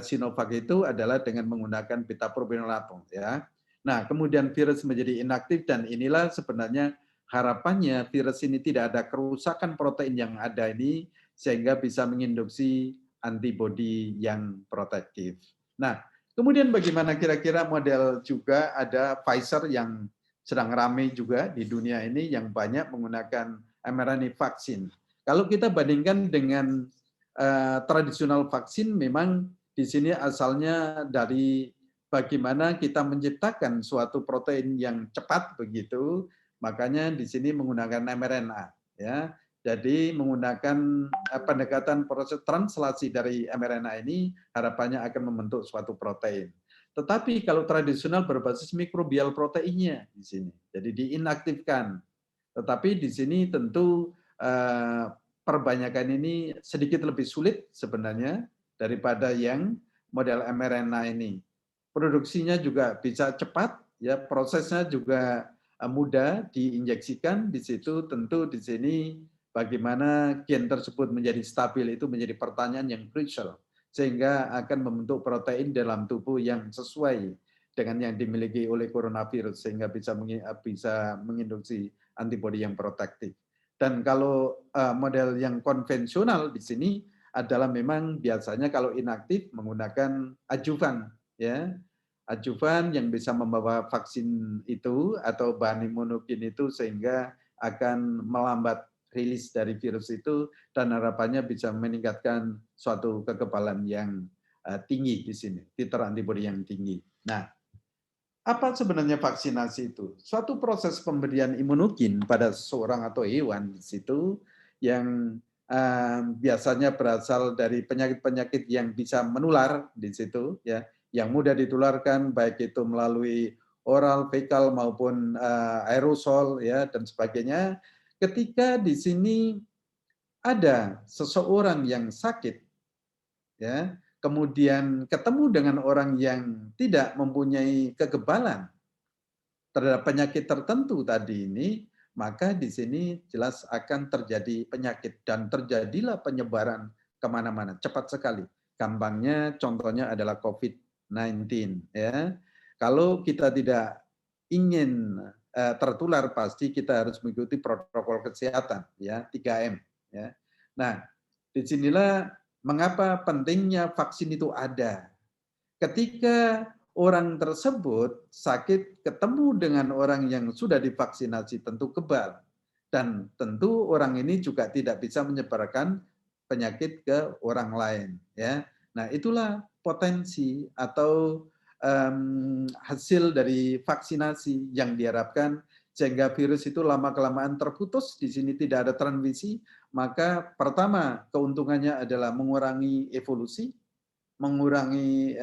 Sinovac itu adalah dengan menggunakan beta propiolakton, ya. Nah, kemudian virus menjadi inaktif dan inilah sebenarnya harapannya virus ini tidak ada kerusakan protein yang ada ini sehingga bisa menginduksi antibodi yang protektif. Nah, kemudian bagaimana kira-kira model juga ada Pfizer yang sedang ramai juga di dunia ini yang banyak menggunakan mRNA vaksin. Kalau kita bandingkan dengan tradisional vaksin, memang di sini asalnya dari bagaimana kita menciptakan suatu protein yang cepat begitu, makanya di sini menggunakan mRNA, ya. Jadi menggunakan pendekatan proses translasi dari mRNA ini harapannya akan membentuk suatu protein. Tetapi kalau tradisional berbasis mikrobial proteinnya di sini, jadi diinaktifkan. Tetapi di sini tentu perbanyakan ini sedikit lebih sulit sebenarnya daripada yang model mRNA ini. Produksinya juga bisa cepat, ya, prosesnya juga mudah diinjeksikan. Di situ tentu di sini bagaimana gen tersebut menjadi stabil itu menjadi pertanyaan yang crucial, sehingga akan membentuk protein dalam tubuh yang sesuai dengan yang dimiliki oleh coronavirus, sehingga bisa menginduksi antibodi yang protektif. Dan kalau model yang konvensional di sini adalah memang biasanya kalau inaktif menggunakan adjuvan, ya, adjuvan yang bisa membawa vaksin itu atau bahan imunogen itu sehingga akan melambat rilis dari virus itu dan harapannya bisa meningkatkan suatu kekebalan yang tinggi di sini, titer antibodi yang tinggi. Nah, apa sebenarnya vaksinasi itu? Suatu proses pemberian imunogen pada seseorang atau hewan di situ yang biasanya berasal dari penyakit-penyakit yang bisa menular di situ, ya, yang mudah ditularkan baik itu melalui oral, fekal maupun aerosol, ya, dan sebagainya. Ketika di sini ada seseorang yang sakit, ya, kemudian ketemu dengan orang yang tidak mempunyai kekebalan terhadap penyakit tertentu tadi ini, maka di sini jelas akan terjadi penyakit dan terjadilah penyebaran kemana-mana cepat sekali. Gampangnya contohnya adalah COVID-19. Ya. Kalau kita tidak ingin tertular, pasti kita harus mengikuti protokol kesehatan, ya, 3M. Ya. Nah, disinilah mengapa pentingnya vaksin itu ada. Ketika orang tersebut sakit ketemu dengan orang yang sudah divaksinasi tentu kebal. Dan tentu orang ini juga tidak bisa menyebarkan penyakit ke orang lain. Ya, nah itulah potensi atau hasil dari vaksinasi yang diharapkan sehingga virus itu lama-kelamaan terputus, di sini tidak ada transmisi, maka pertama keuntungannya adalah mengurangi evolusi, mengurangi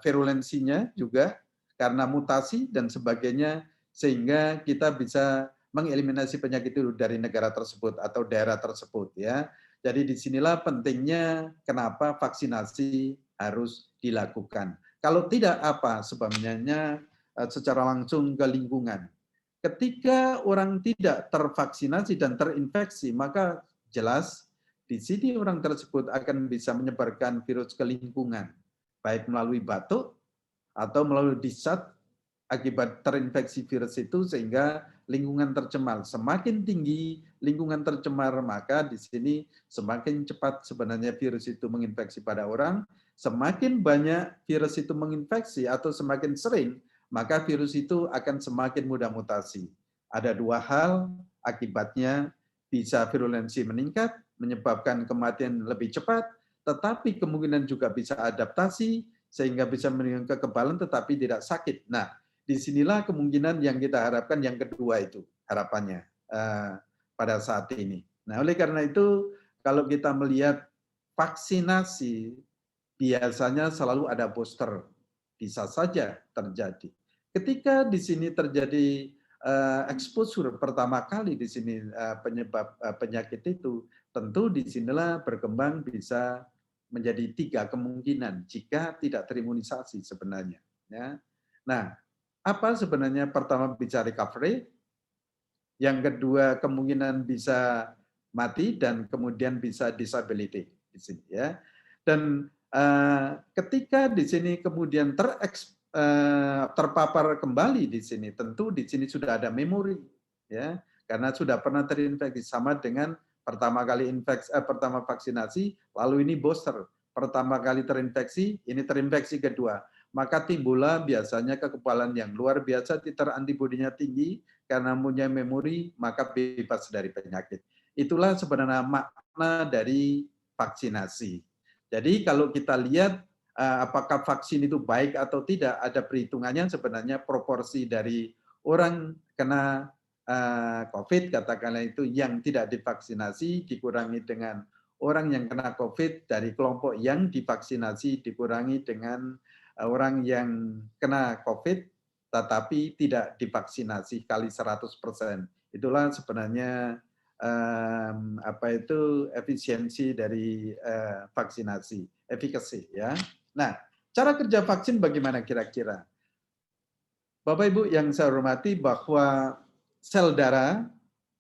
virulensinya juga karena mutasi dan sebagainya, sehingga kita bisa mengeliminasi penyakit itu dari negara tersebut atau daerah tersebut ya. Jadi disinilah pentingnya kenapa vaksinasi harus dilakukan. Kalau tidak apa sebabnya secara langsung ke lingkungan. Ketika orang tidak tervaksinasi dan terinfeksi, maka jelas di sini orang tersebut akan bisa menyebarkan virus ke lingkungan, baik melalui batuk atau melalui disat akibat terinfeksi virus itu sehingga lingkungan tercemar. Semakin tinggi lingkungan tercemar, maka di sini semakin cepat sebenarnya virus itu menginfeksi pada orang, semakin banyak virus itu menginfeksi atau semakin sering, maka virus itu akan semakin mudah mutasi. Ada dua hal akibatnya, bisa virulensi meningkat, menyebabkan kematian lebih cepat, tetapi kemungkinan juga bisa adaptasi, sehingga bisa meningkatkan kekebalan tetapi tidak sakit. Nah, disinilah kemungkinan yang kita harapkan yang kedua itu, harapannya pada saat ini. Nah, oleh karena itu, kalau kita melihat vaksinasi, biasanya selalu ada booster, bisa saja terjadi. Ketika di sini terjadi exposure pertama kali di sini penyebab penyakit itu, tentu di sinilah berkembang bisa menjadi 3 kemungkinan jika tidak terimunisasi sebenarnya. Ya. Nah, apa sebenarnya pertama bisa recovery, yang kedua kemungkinan bisa mati dan kemudian bisa disability di sini ya. Dan ketika di sini kemudian terpapar kembali di sini, tentu di sini sudah ada memori ya, karena sudah pernah terinfeksi, sama dengan pertama kali pertama vaksinasi, lalu ini booster. Pertama kali terinfeksi, ini terinfeksi kedua. Maka timbullah biasanya kekebalan yang luar biasa, titer antibodinya tinggi, karena punya memori, maka bebas dari penyakit. Itulah sebenarnya makna dari vaksinasi. Jadi kalau kita lihat apakah vaksin itu baik atau tidak, ada perhitungannya sebenarnya proporsi dari orang kena COVID, katakanlah itu yang tidak divaksinasi dikurangi dengan orang yang kena COVID, dari kelompok yang divaksinasi dikurangi dengan orang yang kena COVID tetapi tidak divaksinasi kali 100%. Itulah sebenarnya efisiensi dari vaksinasi, efikasi ya. Nah, cara kerja vaksin bagaimana kira-kira? Bapak Ibu yang saya hormati, bahwa sel darah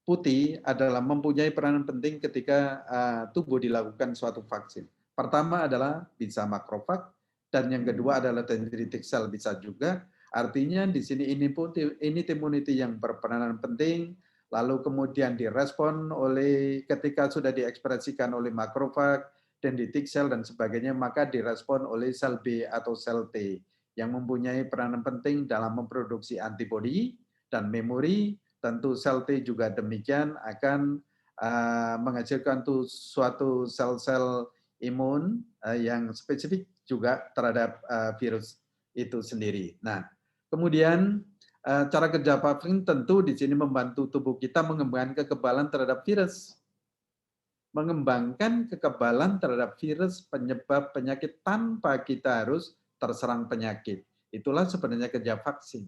putih adalah mempunyai peranan penting ketika tubuh dilakukan suatu vaksin. Pertama adalah bisa makrofag, dan yang kedua adalah dendritic cell bisa juga. Artinya di sini innate immunity yang berperanan penting, lalu kemudian direspon oleh ketika sudah diekspresikan oleh makrofag, dendritic cell dan sebagainya, maka direspon oleh sel B atau sel T yang mempunyai peranan penting dalam memproduksi antibodi dan memori. Tentu sel T juga demikian akan menghasilkan suatu sel-sel imun yang spesifik juga terhadap virus itu sendiri. Nah, kemudian cara kerja vaksin tentu di sini membantu tubuh kita mengembangkan kekebalan terhadap virus. Mengembangkan kekebalan terhadap virus penyebab penyakit tanpa kita harus terserang penyakit. Itulah sebenarnya kerja vaksin.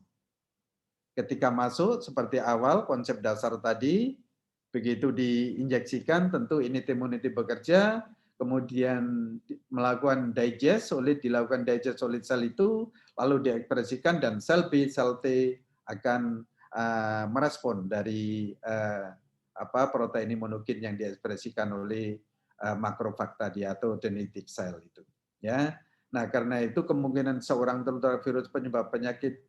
Ketika masuk seperti awal konsep dasar tadi, begitu diinjeksikan tentu innate immunity bekerja, kemudian dilakukan digest oleh sel itu, lalu diekspresikan dan sel B, sel T akan merespon dari protein imunogen yang diekspresikan oleh makrofag tadi atau dendritic cell itu. Ya. Nah, karena itu kemungkinan seorang tertular virus penyebab penyakit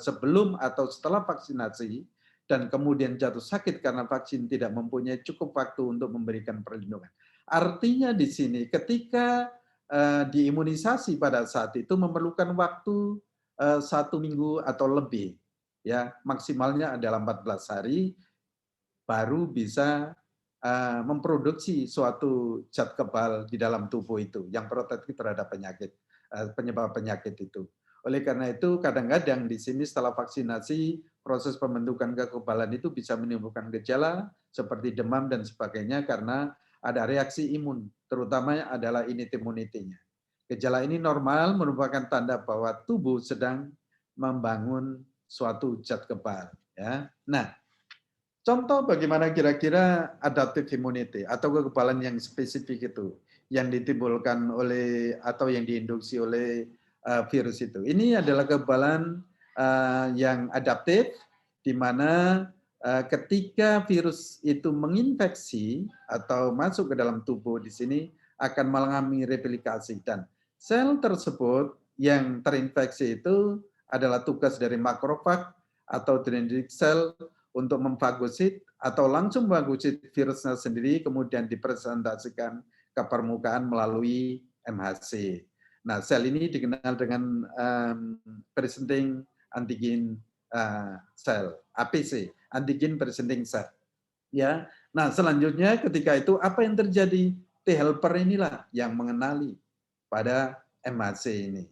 sebelum atau setelah vaksinasi dan kemudian jatuh sakit karena vaksin tidak mempunyai cukup waktu untuk memberikan perlindungan. Artinya di sini ketika diimunisasi pada saat itu memerlukan waktu 1 minggu atau lebih, ya maksimalnya adalah 14 hari baru bisa memproduksi suatu zat kebal di dalam tubuh itu yang protektif terhadap penyakit, penyebab penyakit itu. Oleh karena itu kadang-kadang di sini setelah vaksinasi proses pembentukan kekebalan itu bisa menimbulkan gejala seperti demam dan sebagainya karena ada reaksi imun, terutama adalah innate immunity-nya. Gejala ini normal merupakan tanda bahwa tubuh sedang membangun suatu zat kebal. Ya. Nah, contoh bagaimana kira-kira adaptive immunity atau kekebalan yang spesifik itu yang ditimbulkan oleh atau yang diinduksi oleh virus itu. Ini adalah kekebalan yang adaptif di mana ketika virus itu menginfeksi atau masuk ke dalam tubuh di sini akan mengalami replikasi dan sel tersebut yang terinfeksi itu adalah tugas dari makrofag atau dendritic cell untuk memfagosit atau langsung memfagosit virusnya sendiri kemudian dipresentasikan ke permukaan melalui MHC. Nah, sel ini dikenal dengan presenting antigen cell, APC, antigen presenting cell. Ya. Nah, selanjutnya ketika itu apa yang terjadi? T helper inilah yang mengenali pada MHC ini.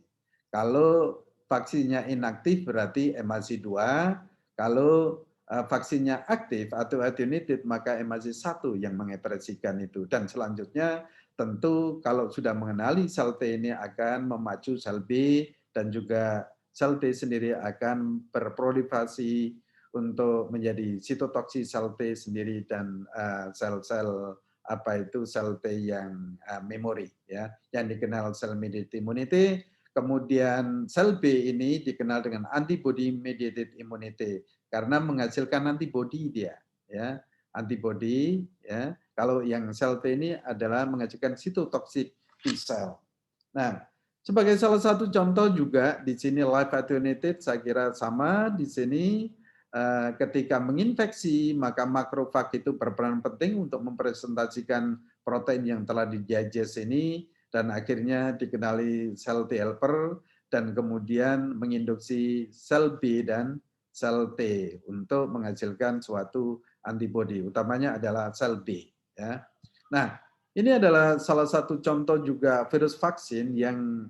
Kalau vaksinnya inaktif berarti MHC 2, kalau vaksinnya aktif atau attenuated maka MHC 1 yang mengekspresikan itu. Dan selanjutnya tentu kalau sudah mengenali sel T ini akan memacu sel B dan juga sel T sendiri akan berproliferasi untuk menjadi sitotoksi sel T sendiri dan sel-sel sel T yang memori ya yang dikenal sel mediated immunity. Kemudian sel B ini dikenal dengan antibody mediated immunity karena menghasilkan antibody dia ya antibody ya. Kalau yang sel T ini adalah menghasilkan sitotoxic T cell. Nah, sebagai salah satu contoh juga di sini live attenuated saya kira sama di sini ketika menginfeksi maka makrofag itu berperan penting untuk mempresentasikan protein yang telah didigest ini dan akhirnya dikenali sel T helper dan kemudian menginduksi sel B dan sel T untuk menghasilkan suatu antibodi, utamanya adalah sel B. Ya. Nah, ini adalah salah satu contoh juga virus vaksin yang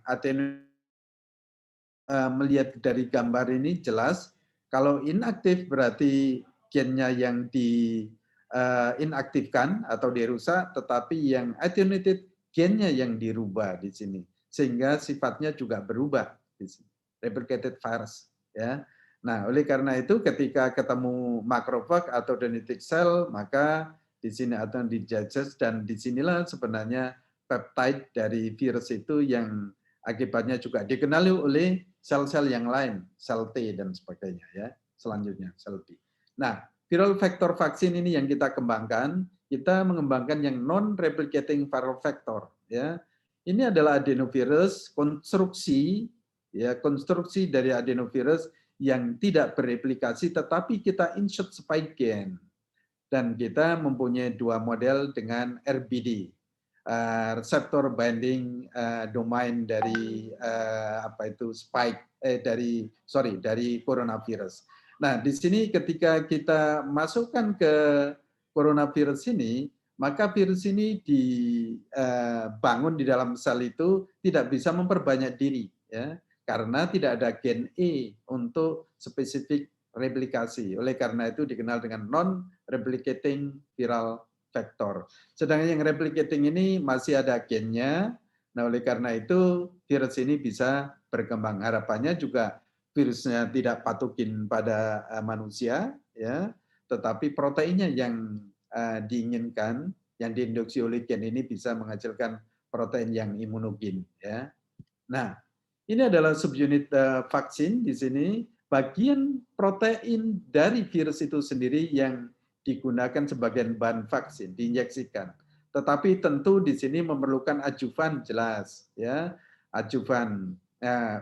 melihat dari gambar ini jelas, kalau inaktif berarti gennya yang diinaktifkan atau dirusak, tetapi yang attenuated gennya yang dirubah di sini, sehingga sifatnya juga berubah di sini. Replicated virus, ya. Nah, oleh karena itu ketika ketemu makrofag atau dendritic cell, maka di sini akan digest dan disinilah sebenarnya peptide dari virus itu yang akibatnya juga dikenali oleh sel-sel yang lain, sel T dan sebagainya ya. Selanjutnya sel B. Nah, viral vector vaksin ini yang kita kembangkan, kita mengembangkan yang non replicating viral vector ya. Ini adalah adenovirus konstruksi dari adenovirus yang tidak bereplikasi tetapi kita insert spike gen. Dan kita mempunyai 2 model dengan RBD, receptor binding domain dari dari coronavirus. Nah, di sini ketika kita masukkan ke coronavirus ini, maka virus ini dibangun di dalam sel itu tidak bisa memperbanyak diri ya, karena tidak ada gen E untuk spesifik replikasi. Oleh karena itu dikenal dengan non-replicating viral vector. Sedangkan yang replicating ini masih ada gennya. Nah, oleh karena itu virus ini bisa berkembang. Harapannya juga virusnya tidak patogen pada manusia, ya, tetapi proteinnya yang diinginkan, yang diinduksi oleh gen ini bisa menghasilkan protein yang imunogen. Ya. Nah, ini adalah subunit vaksin di sini. Bagian protein dari virus itu sendiri yang digunakan sebagai bahan vaksin, diinjeksikan. Tetapi tentu di sini memerlukan adjuvan jelas, ya, adjuvan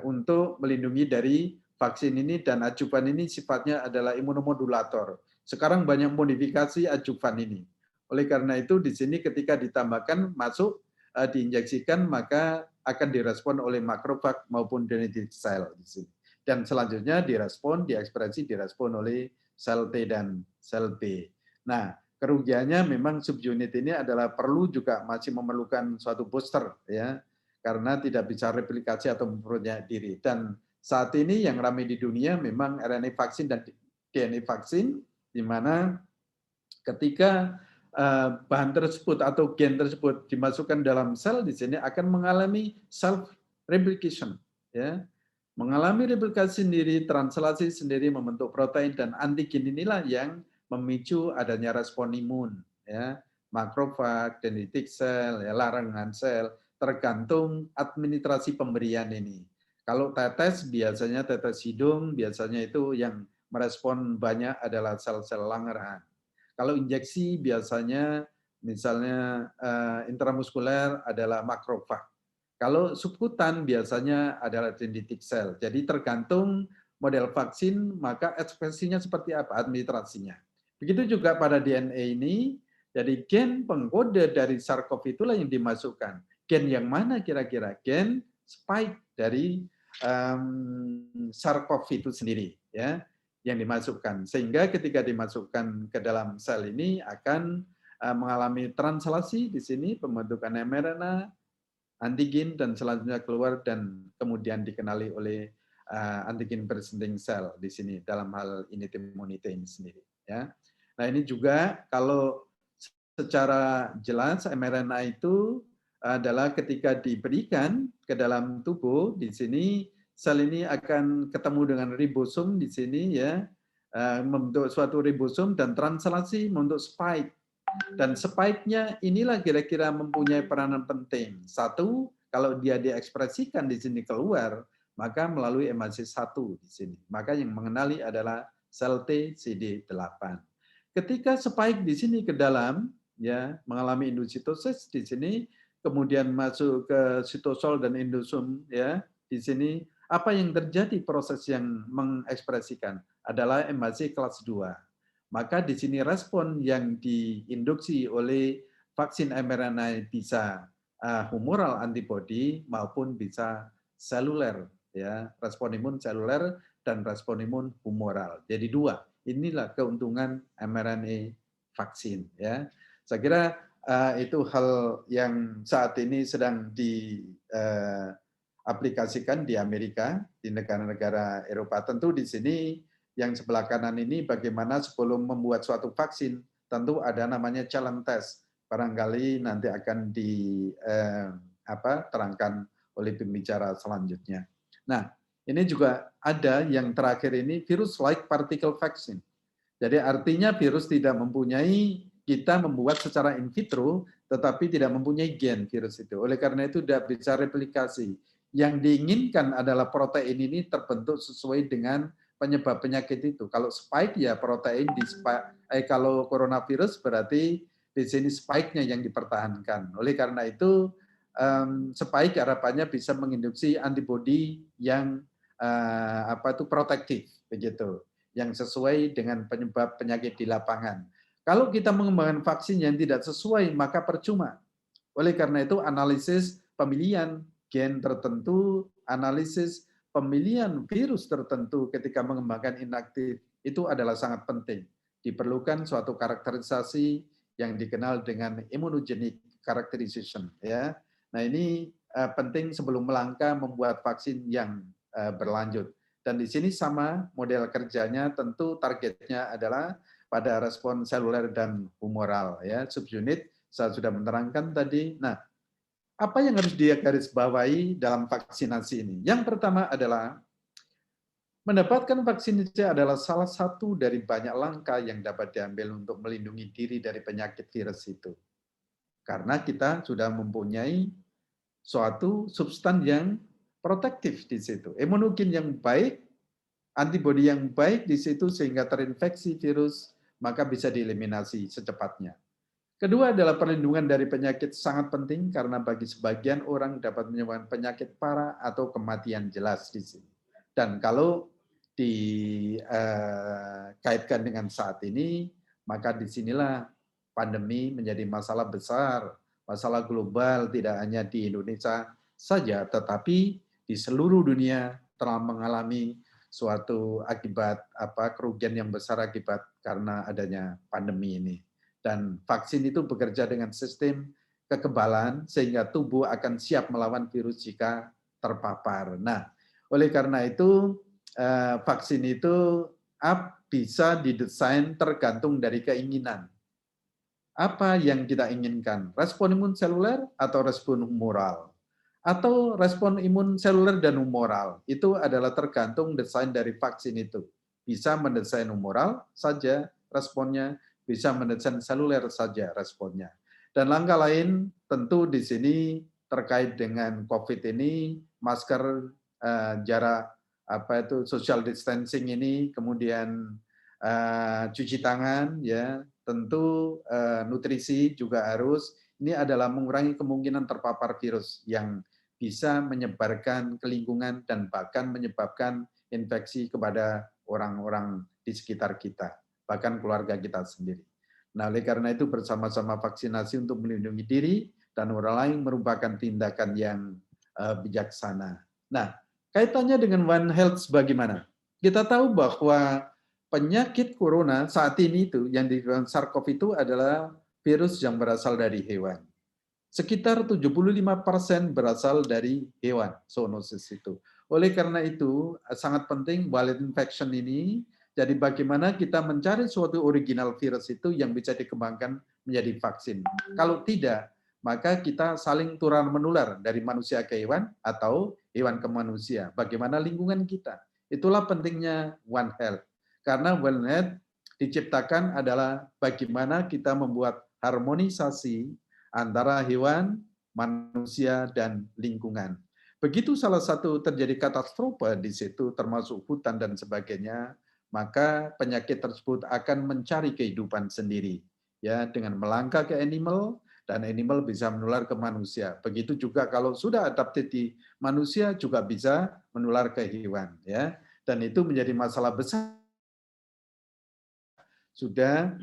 untuk melindungi dari vaksin ini dan adjuvan ini sifatnya adalah imunomodulator. Sekarang banyak modifikasi adjuvan ini. Oleh karena itu di sini ketika ditambahkan masuk diinjeksikan maka akan direspon oleh makrofag maupun dendritic cell di sini. Dan selanjutnya direspon oleh sel T dan sel B. Nah, kerugiannya memang subunit ini adalah perlu juga masih memerlukan suatu booster ya, karena tidak bisa replikasi atau memperoleh diri. Dan saat ini yang ramai di dunia memang RNA vaksin dan DNA vaksin, di mana ketika bahan tersebut atau gen tersebut dimasukkan dalam sel di sini akan mengalami self replication, ya, mengalami replikasi sendiri, translasi sendiri, membentuk protein dan antigen inilah yang memicu adanya respon imun, ya, makrofag, dendritic cell, ya, larangan sel, tergantung administrasi pemberian ini. Kalau tetes biasanya tetes hidung, biasanya itu yang merespon banyak adalah sel-sel Langerhans. Kalau injeksi biasanya misalnya intramuskuler adalah makrofag. Kalau subkutan biasanya adalah dendritic cell. Jadi tergantung model vaksin, maka ekspresinya seperti apa, administrasinya. Begitu juga pada DNA ini, jadi gen pengkode dari SARS-CoV itulah yang dimasukkan. Gen yang mana kira-kira? Gen spike dari SARS-CoV itu sendiri, ya, yang dimasukkan. Sehingga ketika dimasukkan ke dalam sel ini akan mengalami translasi di sini, pembentukan mRNA, antigen, dan selanjutnya keluar dan kemudian dikenali oleh antigen presenting cell di sini dalam hal innate immunity ini sendiri. Ya. Nah ini juga kalau secara jelas mRNA itu adalah ketika diberikan ke dalam tubuh di sini sel ini akan ketemu dengan ribosom di sini ya, membentuk suatu ribosom dan translasi membentuk spike. Dan spike-nya inilah kira-kira mempunyai peranan penting. Satu, kalau dia diekspresikan di sini keluar, maka melalui MHC1 di sini. Maka yang mengenali adalah sel T CD8. Ketika spike di sini ke dalam, ya, mengalami endositosis di sini, kemudian masuk ke sitosol dan endosom, ya, di sini apa yang terjadi proses yang mengekspresikan adalah MHC kelas 2. Maka di sini respon yang diinduksi oleh vaksin mRNA bisa humoral antibody maupun bisa seluler, ya, respon imun seluler dan respon imun humoral. Jadi dua. Inilah keuntungan mRNA vaksin, ya. Saya kira itu hal yang saat ini sedang diaplikasikan di Amerika, di negara-negara Eropa. Tentu di sini yang sebelah kanan ini bagaimana sebelum membuat suatu vaksin, tentu ada namanya challenge test. Barangkali nanti akan terangkan oleh pembicara selanjutnya. Nah, ini juga ada yang terakhir ini virus-like particle vaccine. Jadi artinya virus tidak mempunyai, kita membuat secara in vitro, tetapi tidak mempunyai gen virus itu. Oleh karena itu tidak bisa replikasi. Yang diinginkan adalah protein ini terbentuk sesuai dengan penyebab penyakit itu. Kalau spike ya protein di spike, kalau coronavirus berarti di sini spike-nya yang dipertahankan. Oleh karena itu spike harapannya bisa menginduksi antibodi yang protektif begitu, yang sesuai dengan penyebab penyakit di lapangan. Kalau kita mengembangkan vaksin yang tidak sesuai maka percuma. Oleh karena itu analisis pemilihan gen tertentu, analisis pemilihan virus tertentu ketika mengembangkan inaktif itu adalah sangat penting. Diperlukan suatu karakterisasi yang dikenal dengan immunogenic characterization. Ya. Nah ini penting sebelum melangkah membuat vaksin yang berlanjut. Dan di sini sama model kerjanya tentu targetnya adalah pada respon seluler dan humoral. Ya. Subunit saya sudah menerangkan tadi. Nah, apa yang harus dia garis bawahi dalam vaksinasi ini? Yang pertama adalah mendapatkan vaksinasi adalah salah satu dari banyak langkah yang dapat diambil untuk melindungi diri dari penyakit virus itu. Karena kita sudah mempunyai suatu substan yang protektif di situ. Imunogen yang baik, antibodi yang baik di situ sehingga terinfeksi virus, maka bisa dieliminasi secepatnya. Kedua adalah perlindungan dari penyakit sangat penting karena bagi sebagian orang dapat menyebabkan penyakit parah atau kematian jelas di sini. Dan kalau dikaitkan dengan saat ini, maka disinilah pandemi menjadi masalah besar, masalah global tidak hanya di Indonesia saja, tetapi di seluruh dunia telah mengalami suatu akibat kerugian yang besar akibat karena adanya pandemi ini. Dan vaksin itu bekerja dengan sistem kekebalan sehingga tubuh akan siap melawan virus jika terpapar. Nah, oleh karena itu vaksin itu bisa didesain tergantung dari keinginan. Apa yang kita inginkan? Respon imun seluler atau respon humoral? Atau respon imun seluler dan humoral? Itu adalah tergantung desain dari vaksin itu. Bisa mendesain humoral saja responnya, bisa mendesain seluler saja responnya. Dan langkah lain tentu di sini terkait dengan COVID ini, masker, jarak social distancing ini, kemudian cuci tangan, ya, tentu nutrisi juga harus. Ini adalah mengurangi kemungkinan terpapar virus yang bisa menyebarkan ke lingkungan dan bahkan menyebabkan infeksi kepada orang-orang di sekitar kita, bahkan keluarga kita sendiri. Nah, oleh karena itu bersama-sama vaksinasi untuk melindungi diri dan orang lain merupakan tindakan yang bijaksana. Nah, kaitannya dengan One Health bagaimana? Kita tahu bahwa penyakit corona saat ini itu yang dikatakan SARS-CoV itu adalah virus yang berasal dari hewan. Sekitar 75% berasal dari hewan, zoonosis itu. Oleh karena itu, sangat penting wild infection ini, jadi bagaimana kita mencari suatu original virus itu yang bisa dikembangkan menjadi vaksin. Kalau tidak, maka kita saling tular-menular dari manusia ke hewan atau hewan ke manusia. Bagaimana lingkungan kita. Itulah pentingnya One Health. Karena One Health diciptakan adalah bagaimana kita membuat harmonisasi antara hewan, manusia, dan lingkungan. Begitu salah satu terjadi katastrofe di situ, termasuk hutan dan sebagainya, maka penyakit tersebut akan mencari kehidupan sendiri, ya, dengan melangkah ke animal, dan animal bisa menular ke manusia. Begitu juga kalau sudah adapted di manusia juga bisa menular ke hewan, ya. Dan itu menjadi masalah besar. Sudah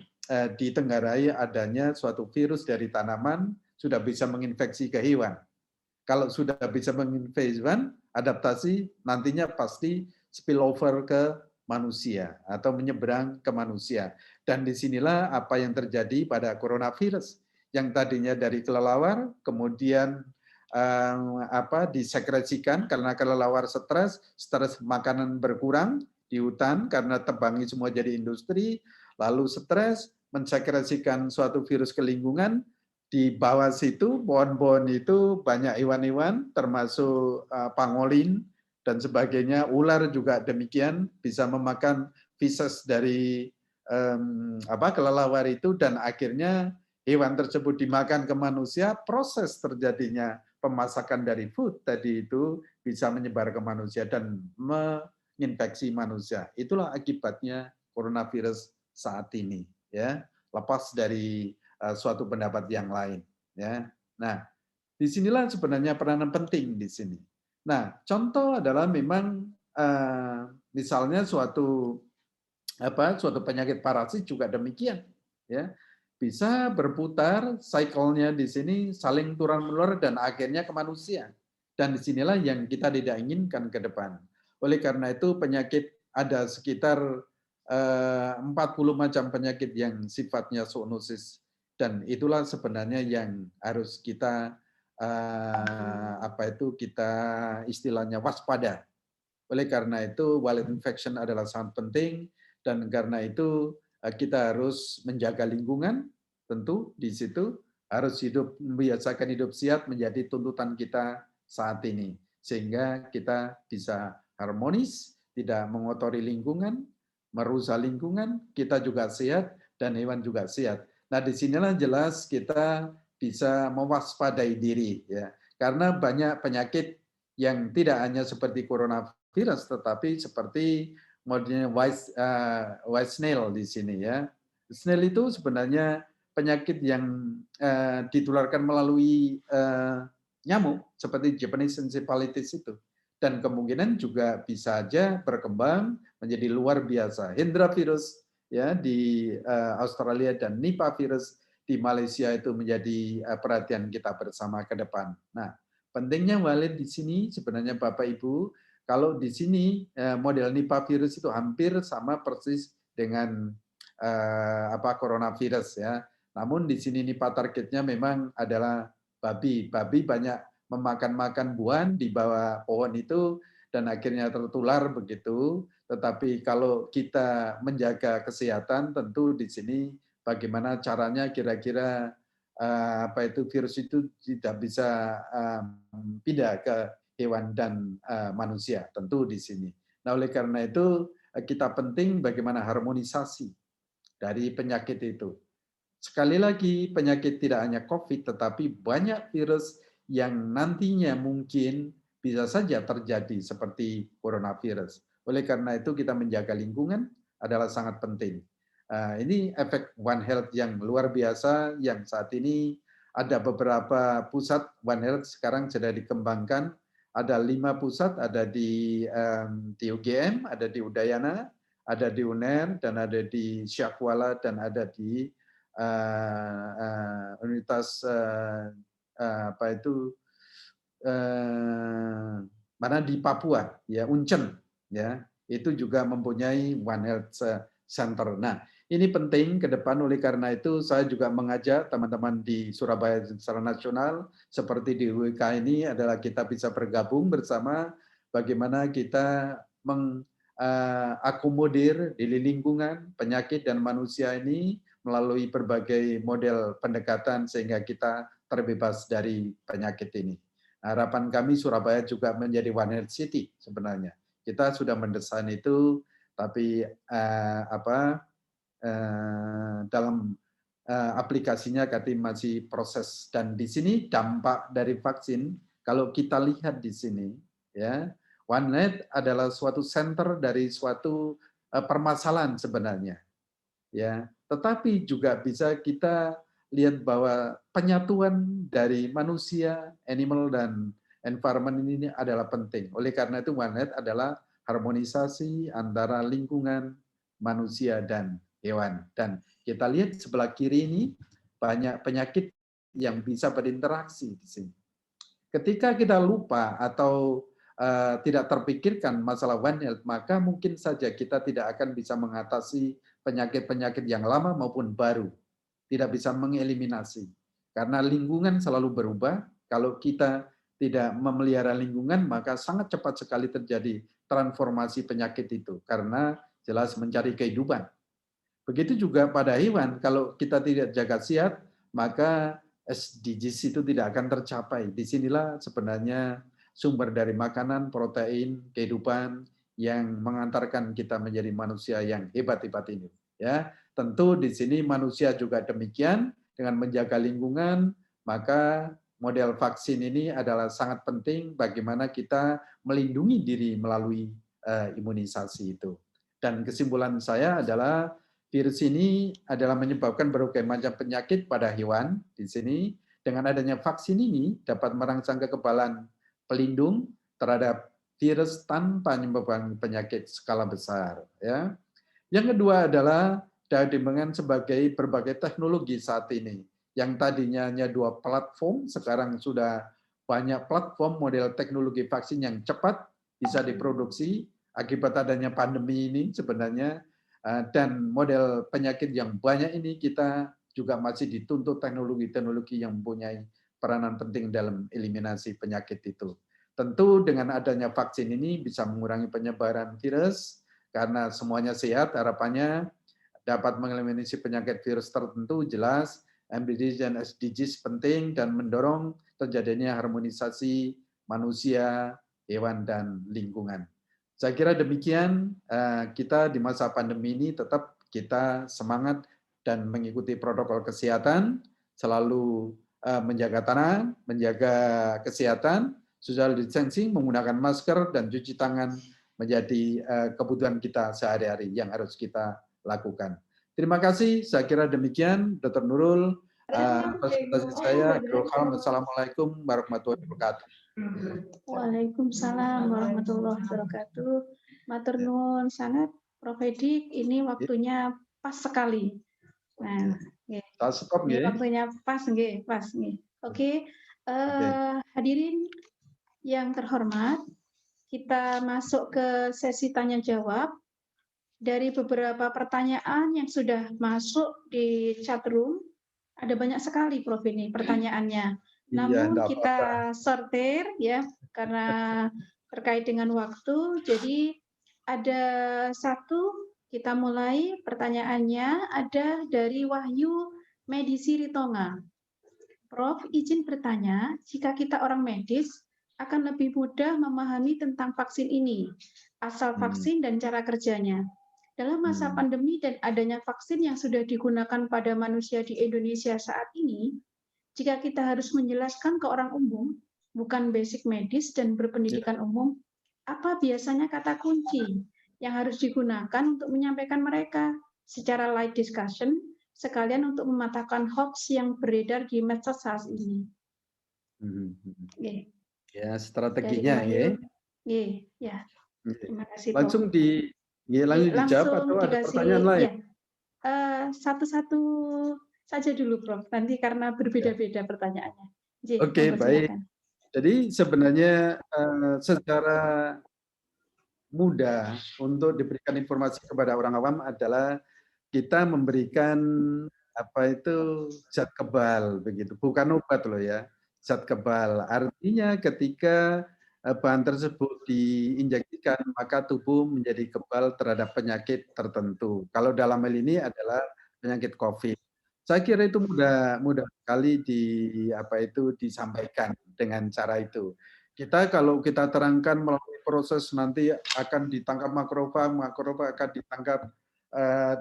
ditenggarai adanya suatu virus dari tanaman sudah bisa menginfeksi ke hewan. Kalau sudah bisa menginfeksi hewan, adaptasi nantinya pasti spillover ke manusia atau menyeberang ke manusia. Dan disinilah apa yang terjadi pada coronavirus yang tadinya dari kelelawar, kemudian disekresikan karena kelelawar stres makanan berkurang di hutan karena tebangi semua jadi industri, lalu stres mensekresikan suatu virus ke lingkungan. Di bawah situ pohon-pohon itu banyak hewan-hewan termasuk pangolin dan sebagainya, ular juga demikian bisa memakan feces dari kelelawar itu, dan akhirnya hewan tersebut dimakan ke manusia. Proses terjadinya pemasakan dari food tadi itu bisa menyebar ke manusia dan menginfeksi manusia. Itulah akibatnya coronavirus saat ini, ya, lepas dari suatu pendapat yang lain, ya. Nah, disinilah sebenarnya peranan penting di sini. Nah, contoh adalah memang misalnya suatu penyakit parasit juga demikian, ya, bisa berputar siklenya di sini, saling turun-menurun dan akhirnya ke manusia. Dan disinilah yang kita tidak inginkan ke depan. Oleh karena itu penyakit ada sekitar 40 macam penyakit yang sifatnya zoonosis, dan itulah sebenarnya yang harus kita kita istilahnya waspada. Oleh karena itu wild infection adalah sangat penting, dan karena itu kita harus menjaga lingkungan, tentu di situ harus membiasakan hidup sehat menjadi tuntutan kita saat ini, sehingga kita bisa harmonis, tidak mengotori lingkungan, merusak lingkungan, kita juga sehat dan hewan juga sehat. Nah, disinilah jelas kita bisa mewaspadai diri, ya, karena banyak penyakit yang tidak hanya seperti coronavirus, tetapi seperti modelnya white snail di sini, ya. Snail itu sebenarnya penyakit yang ditularkan melalui nyamuk seperti Japanese encephalitis itu, dan kemungkinan juga bisa saja berkembang menjadi luar biasa. Hendra virus, ya, di Australia dan Nipah virus di Malaysia itu menjadi perhatian kita bersama ke depan. Nah, pentingnya walid di sini sebenarnya Bapak Ibu, Kalau di sini model Nipah virus itu hampir sama persis dengan coronavirus ya. Namun di sini Nipah targetnya memang adalah babi. Babi banyak memakan buah di bawah pohon itu dan akhirnya tertular begitu. Tetapi kalau kita menjaga kesehatan, tentu di sini bagaimana caranya kira-kira virus itu tidak bisa pindah ke hewan dan manusia, tentu di sini. Nah, oleh karena itu kita penting bagaimana harmonisasi dari penyakit itu. Sekali lagi, penyakit tidak hanya COVID, tetapi banyak virus yang nantinya mungkin bisa saja terjadi seperti coronavirus. Oleh karena itu kita menjaga lingkungan adalah sangat penting. Ini efek One Health yang luar biasa yang saat ini ada beberapa pusat One Health sekarang sudah dikembangkan. Ada 5 pusat, ada di UGM, ada di Udayana, ada di UNER, dan ada di Syakwala, dan ada di Universitas mana di Papua ya, Uncen ya, itu juga mempunyai One Health Center. Nah, ini penting ke depan. Oleh karena itu saya juga mengajak teman-teman di Surabaya secara nasional seperti di UIK ini adalah kita bisa bergabung bersama bagaimana kita mengakomodir di lingkungan penyakit dan manusia ini melalui berbagai model pendekatan sehingga kita terbebas dari penyakit ini. Harapan kami Surabaya juga menjadi One Health City sebenarnya. Kita sudah mendesain itu, tapi dalam aplikasinya masih proses. Dan di sini dampak dari vaksin, kalau kita lihat di sini, ya, One Health adalah suatu center dari suatu permasalahan sebenarnya. Ya, tetapi juga bisa kita lihat bahwa penyatuan dari manusia, animal dan environment ini adalah penting. Oleh karena itu One Health adalah harmonisasi antara lingkungan, manusia dan hewan. Dan kita lihat sebelah kiri ini banyak penyakit yang bisa berinteraksi di sini. Ketika kita lupa atau tidak terpikirkan masalah One Health, maka mungkin saja kita tidak akan bisa mengatasi penyakit-penyakit yang lama maupun baru, tidak bisa mengeliminasi. Karena lingkungan selalu berubah, kalau kita tidak memelihara lingkungan, maka sangat cepat sekali terjadi transformasi penyakit itu, karena jelas mencari kehidupan. Begitu juga pada hewan, kalau kita tidak jaga sehat, maka SDGs itu tidak akan tercapai. Disinilah sebenarnya sumber dari makanan, protein, kehidupan, yang mengantarkan kita menjadi manusia yang hebat-hebat ini. Ya, tentu di sini manusia juga demikian dengan menjaga lingkungan, maka model vaksin ini adalah sangat penting bagaimana kita melindungi diri melalui imunisasi itu. Dan kesimpulan saya adalah virus ini adalah menyebabkan berbagai macam penyakit pada hewan di sini. Dengan adanya vaksin ini dapat merangsang kekebalan pelindung terhadap virus tanpa menyebabkan penyakit skala besar. Ya. Yang kedua adalah daya dikembangkan sebagai berbagai teknologi saat ini. Yang tadinya hanya 2 platform, sekarang sudah banyak platform model teknologi vaksin yang cepat bisa diproduksi akibat adanya pandemi ini sebenarnya. Dan model penyakit yang banyak ini kita juga masih dituntut teknologi-teknologi yang mempunyai peranan penting dalam eliminasi penyakit itu. Tentu dengan adanya vaksin ini bisa mengurangi penyebaran virus, karena semuanya sehat, harapannya dapat mengeliminasi penyakit virus tertentu, jelas MDGs dan SDGs penting dan mendorong terjadinya harmonisasi manusia, hewan, dan lingkungan. Saya kira demikian, kita di masa pandemi ini tetap kita semangat dan mengikuti protokol kesehatan, selalu menjaga tangan, menjaga kesehatan, social distancing, menggunakan masker, dan cuci tangan menjadi kebutuhan kita sehari-hari yang harus kita lakukan. Terima kasih, saya kira demikian, Dr. Nurul. Presentasi saya, Assalamualaikum warahmatullahi wabarakatuh. Waalaikumsalam warahmatullahi wabarakatuh. Matur nuwun sangat, Prof. Edik. Ini waktunya pas sekali. Nah, stop, ini waktunya pas, pas. Oke, hadirin yang terhormat, kita masuk ke sesi tanya jawab. Dari beberapa pertanyaan yang sudah masuk di chat room, ada banyak sekali Prof ini pertanyaannya. Iya, Namun enggak apa-apa. kita sortir ya karena terkait dengan waktu. Jadi ada satu, kita mulai pertanyaannya ada dari Wahyu Medisi Ritonga. Prof, izin bertanya, jika kita orang medis akan lebih mudah memahami tentang vaksin ini, asal vaksin dan cara kerjanya. Dalam masa pandemi dan adanya vaksin yang sudah digunakan pada manusia di Indonesia saat ini, jika kita harus menjelaskan ke orang umum, bukan basic medis dan berpendidikan umum, apa biasanya kata kunci yang harus digunakan untuk menyampaikan mereka secara light discussion, sekalian untuk mematahkan hoax yang beredar di medsos saat ini. Oke. Ya, strateginya ya. Ya. Terima kasih, Prof. Langsung dijawab atau ada pertanyaan lain? Ya. Satu-satu saja dulu, Prof. Nanti karena berbeda-beda pertanyaannya. Oke, baik. Jadi sebenarnya secara mudah untuk diberikan informasi kepada orang awam adalah kita memberikan zat kebal begitu, bukan obat loh ya, zat kebal. Artinya ketika bahan tersebut diinjeksikan maka tubuh menjadi kebal terhadap penyakit tertentu. Kalau dalam hal ini adalah penyakit COVID. Saya kira itu mudah sekali disampaikan dengan cara itu. Kalau kita terangkan melalui proses nanti akan ditangkap makrofag akan ditangkap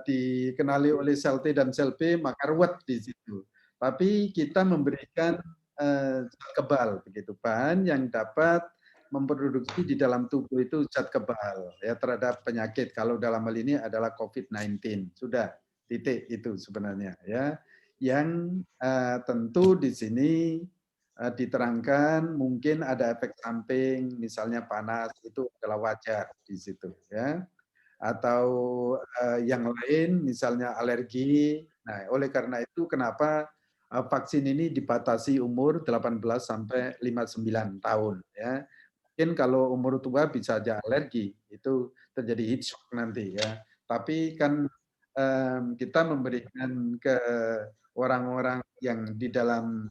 dikenali oleh sel T dan sel B, maka ruwet di situ. Tapi kita memberikan zat kebal begitu, bahan yang dapat memproduksi di dalam tubuh itu zat kebal ya terhadap penyakit. Kalau dalam hal ini adalah COVID-19. Sudah titik itu sebenarnya ya. Yang tentu di sini diterangkan mungkin ada efek samping, misalnya panas, itu adalah wajar di situ ya. Atau yang lain misalnya alergi. Nah, oleh karena itu kenapa vaksin ini dibatasi umur 18 sampai 59 tahun ya. Mungkin kalau umur tua bisa aja alergi, itu terjadi heat shock nanti ya. Tapi kan kita memberikan ke orang-orang yang di dalam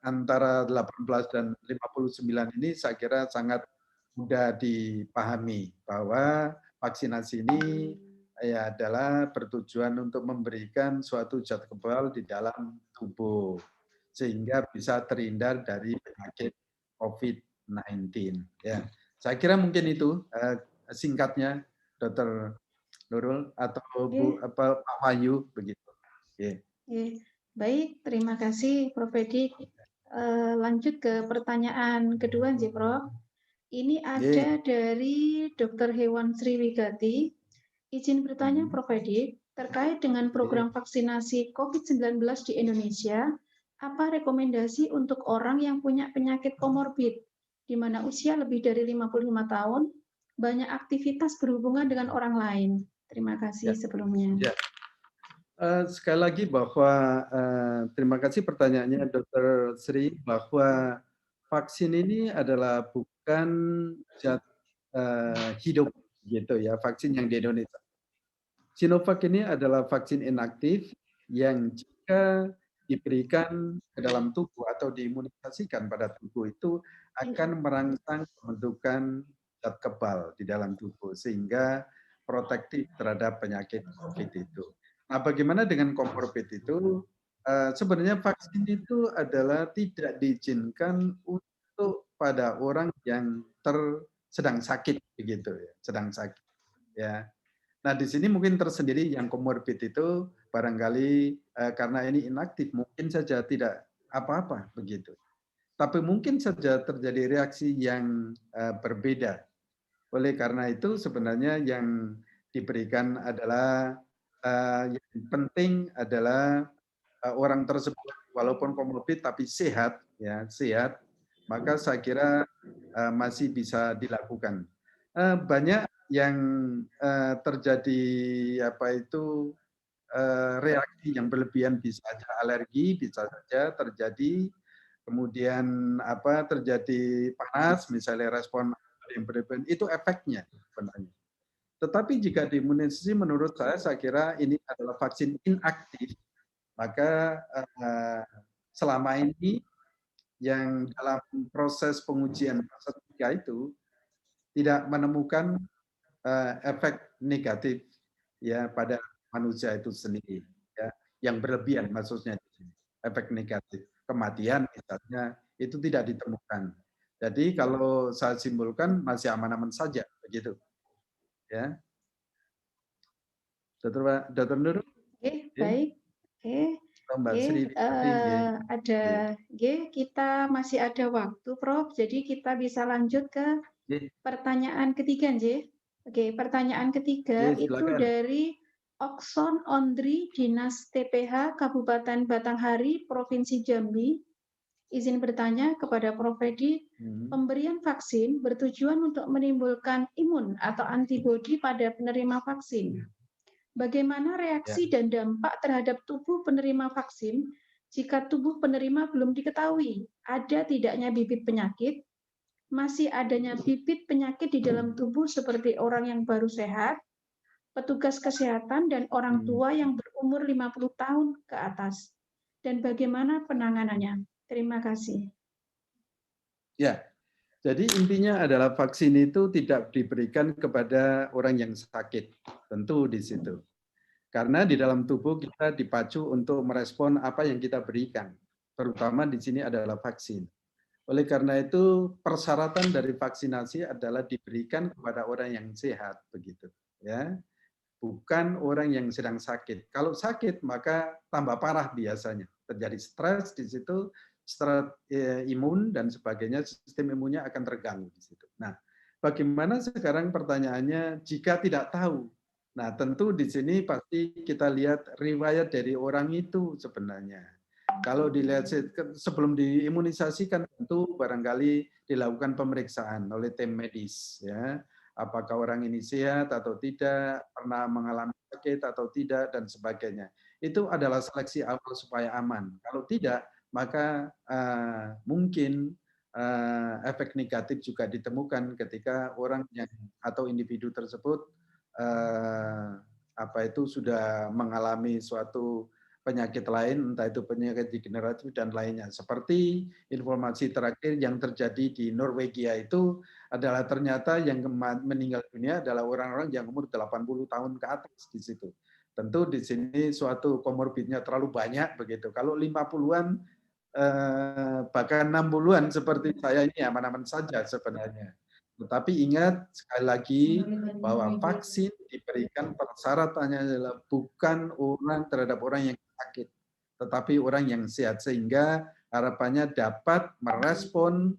antara 18 dan 59 ini saya kira sangat mudah dipahami bahwa vaksinasi ini ya adalah bertujuan untuk memberikan suatu zat kebal di dalam tubuh sehingga bisa terhindar dari penyakit COVID-19 ya. Saya kira mungkin itu singkatnya Dr. Nurul atau Pak Wahyu begitu. Baik, terima kasih Prof. Edik. Lanjut ke pertanyaan kedua, Prof. Ini ada dari Dr. Hewan Sriwigati. Izin bertanya, Prof. Edik, terkait dengan program vaksinasi COVID-19 di Indonesia, apa rekomendasi untuk orang yang punya penyakit komorbid, di mana usia lebih dari 55 tahun, banyak aktivitas berhubungan dengan orang lain? Terima kasih sebelumnya. Sekali lagi bahwa terima kasih pertanyaannya Dr. Sri, bahwa vaksin ini adalah bukan zat hidup gitu ya, vaksin yang di Indonesia. Sinovac ini adalah vaksin inaktif yang jika diberikan ke dalam tubuh atau diimunisasikan pada tubuh itu akan merangsang pembentukan zat kebal di dalam tubuh sehingga protektif terhadap penyakit COVID itu. Nah, bagaimana dengan komorbid itu? Sebenarnya vaksin itu adalah tidak diizinkan untuk pada orang yang sedang sakit begitu ya, sedang sakit ya. Nah, di sini mungkin tersendiri yang komorbid itu barangkali karena ini inaktif mungkin saja tidak apa-apa begitu. Tapi mungkin saja terjadi reaksi yang berbeda. Oleh karena itu sebenarnya yang diberikan adalah yang penting adalah orang tersebut walaupun komorbid tapi sehat ya, sehat, maka saya kira masih bisa dilakukan. Banyak yang terjadi reaksi yang berlebihan, bisa saja alergi, bisa saja terjadi kemudian apa terjadi panas, misalnya respon yang berlebihan, itu efeknya sebenarnya. Tetapi jika di imunisasi menurut saya kira ini adalah vaksin inaktif, maka selama ini yang dalam proses pengujian fase 3 itu tidak menemukan efek negatif ya pada manusia itu sendiri, ya, yang berlebihan maksudnya di sini, efek negatif, kematian misalnya itu tidak ditemukan. Jadi kalau saya simpulkan masih aman-aman saja begitu, ya. Dokter Nur, Oke, ya. baik. Oke. Mbak Oke, Sri tadi, ada kita masih ada waktu, Prof. Jadi kita bisa lanjut ke pertanyaan ketiga, J. Oke, pertanyaan ketiga itu silakan. dari Okson Ondri, Dinas TPH Kabupaten Batanghari, Provinsi Jambi. Izin bertanya kepada Prof. Edi, pemberian vaksin bertujuan untuk menimbulkan imun atau antibodi pada penerima vaksin. Bagaimana reaksi dan dampak terhadap tubuh penerima vaksin jika tubuh penerima belum diketahui ada tidaknya bibit penyakit, masih adanya bibit penyakit di dalam tubuh seperti orang yang baru sehat, petugas kesehatan, dan orang tua yang berumur 50 tahun ke atas, dan bagaimana penanganannya? Terima kasih. Ya, jadi intinya adalah vaksin itu tidak diberikan kepada orang yang sakit, tentu di situ. Karena di dalam tubuh kita dipacu untuk merespon apa yang kita berikan, terutama di sini adalah vaksin. Oleh karena itu persyaratan dari vaksinasi adalah diberikan kepada orang yang sehat, begitu, ya, bukan orang yang sedang sakit. Kalau sakit maka tambah parah biasanya, terjadi stres di situ, stres imun dan sebagainya, sistem imunnya akan terganggu di situ. Nah, bagaimana sekarang pertanyaannya jika tidak tahu? Nah, tentu di sini pasti kita lihat riwayat dari orang itu sebenarnya. Kalau dilihat sebelum diimunisasikan tentu barangkali dilakukan pemeriksaan oleh tim medis, ya. Apakah orang ini sehat atau tidak, pernah mengalami sakit atau tidak, dan sebagainya. Itu adalah seleksi awal supaya aman. Kalau tidak, maka mungkin efek negatif juga ditemukan ketika orang yang atau individu tersebut sudah mengalami suatu penyakit lain, entah itu penyakit degeneratif dan lainnya. Seperti informasi terakhir yang terjadi di Norwegia itu adalah ternyata yang meninggal dunia adalah orang-orang yang umur 80 tahun ke atas di situ. Tentu di sini suatu komorbidnya terlalu banyak begitu. Kalau 50-an bahkan 60-an seperti saya ini aman-aman saja sebenarnya. Tetapi ingat sekali lagi bahwa vaksin diberikan persyaratannya adalah bukan orang terhadap orang yang sakit, tetapi orang yang sehat, sehingga harapannya dapat merespon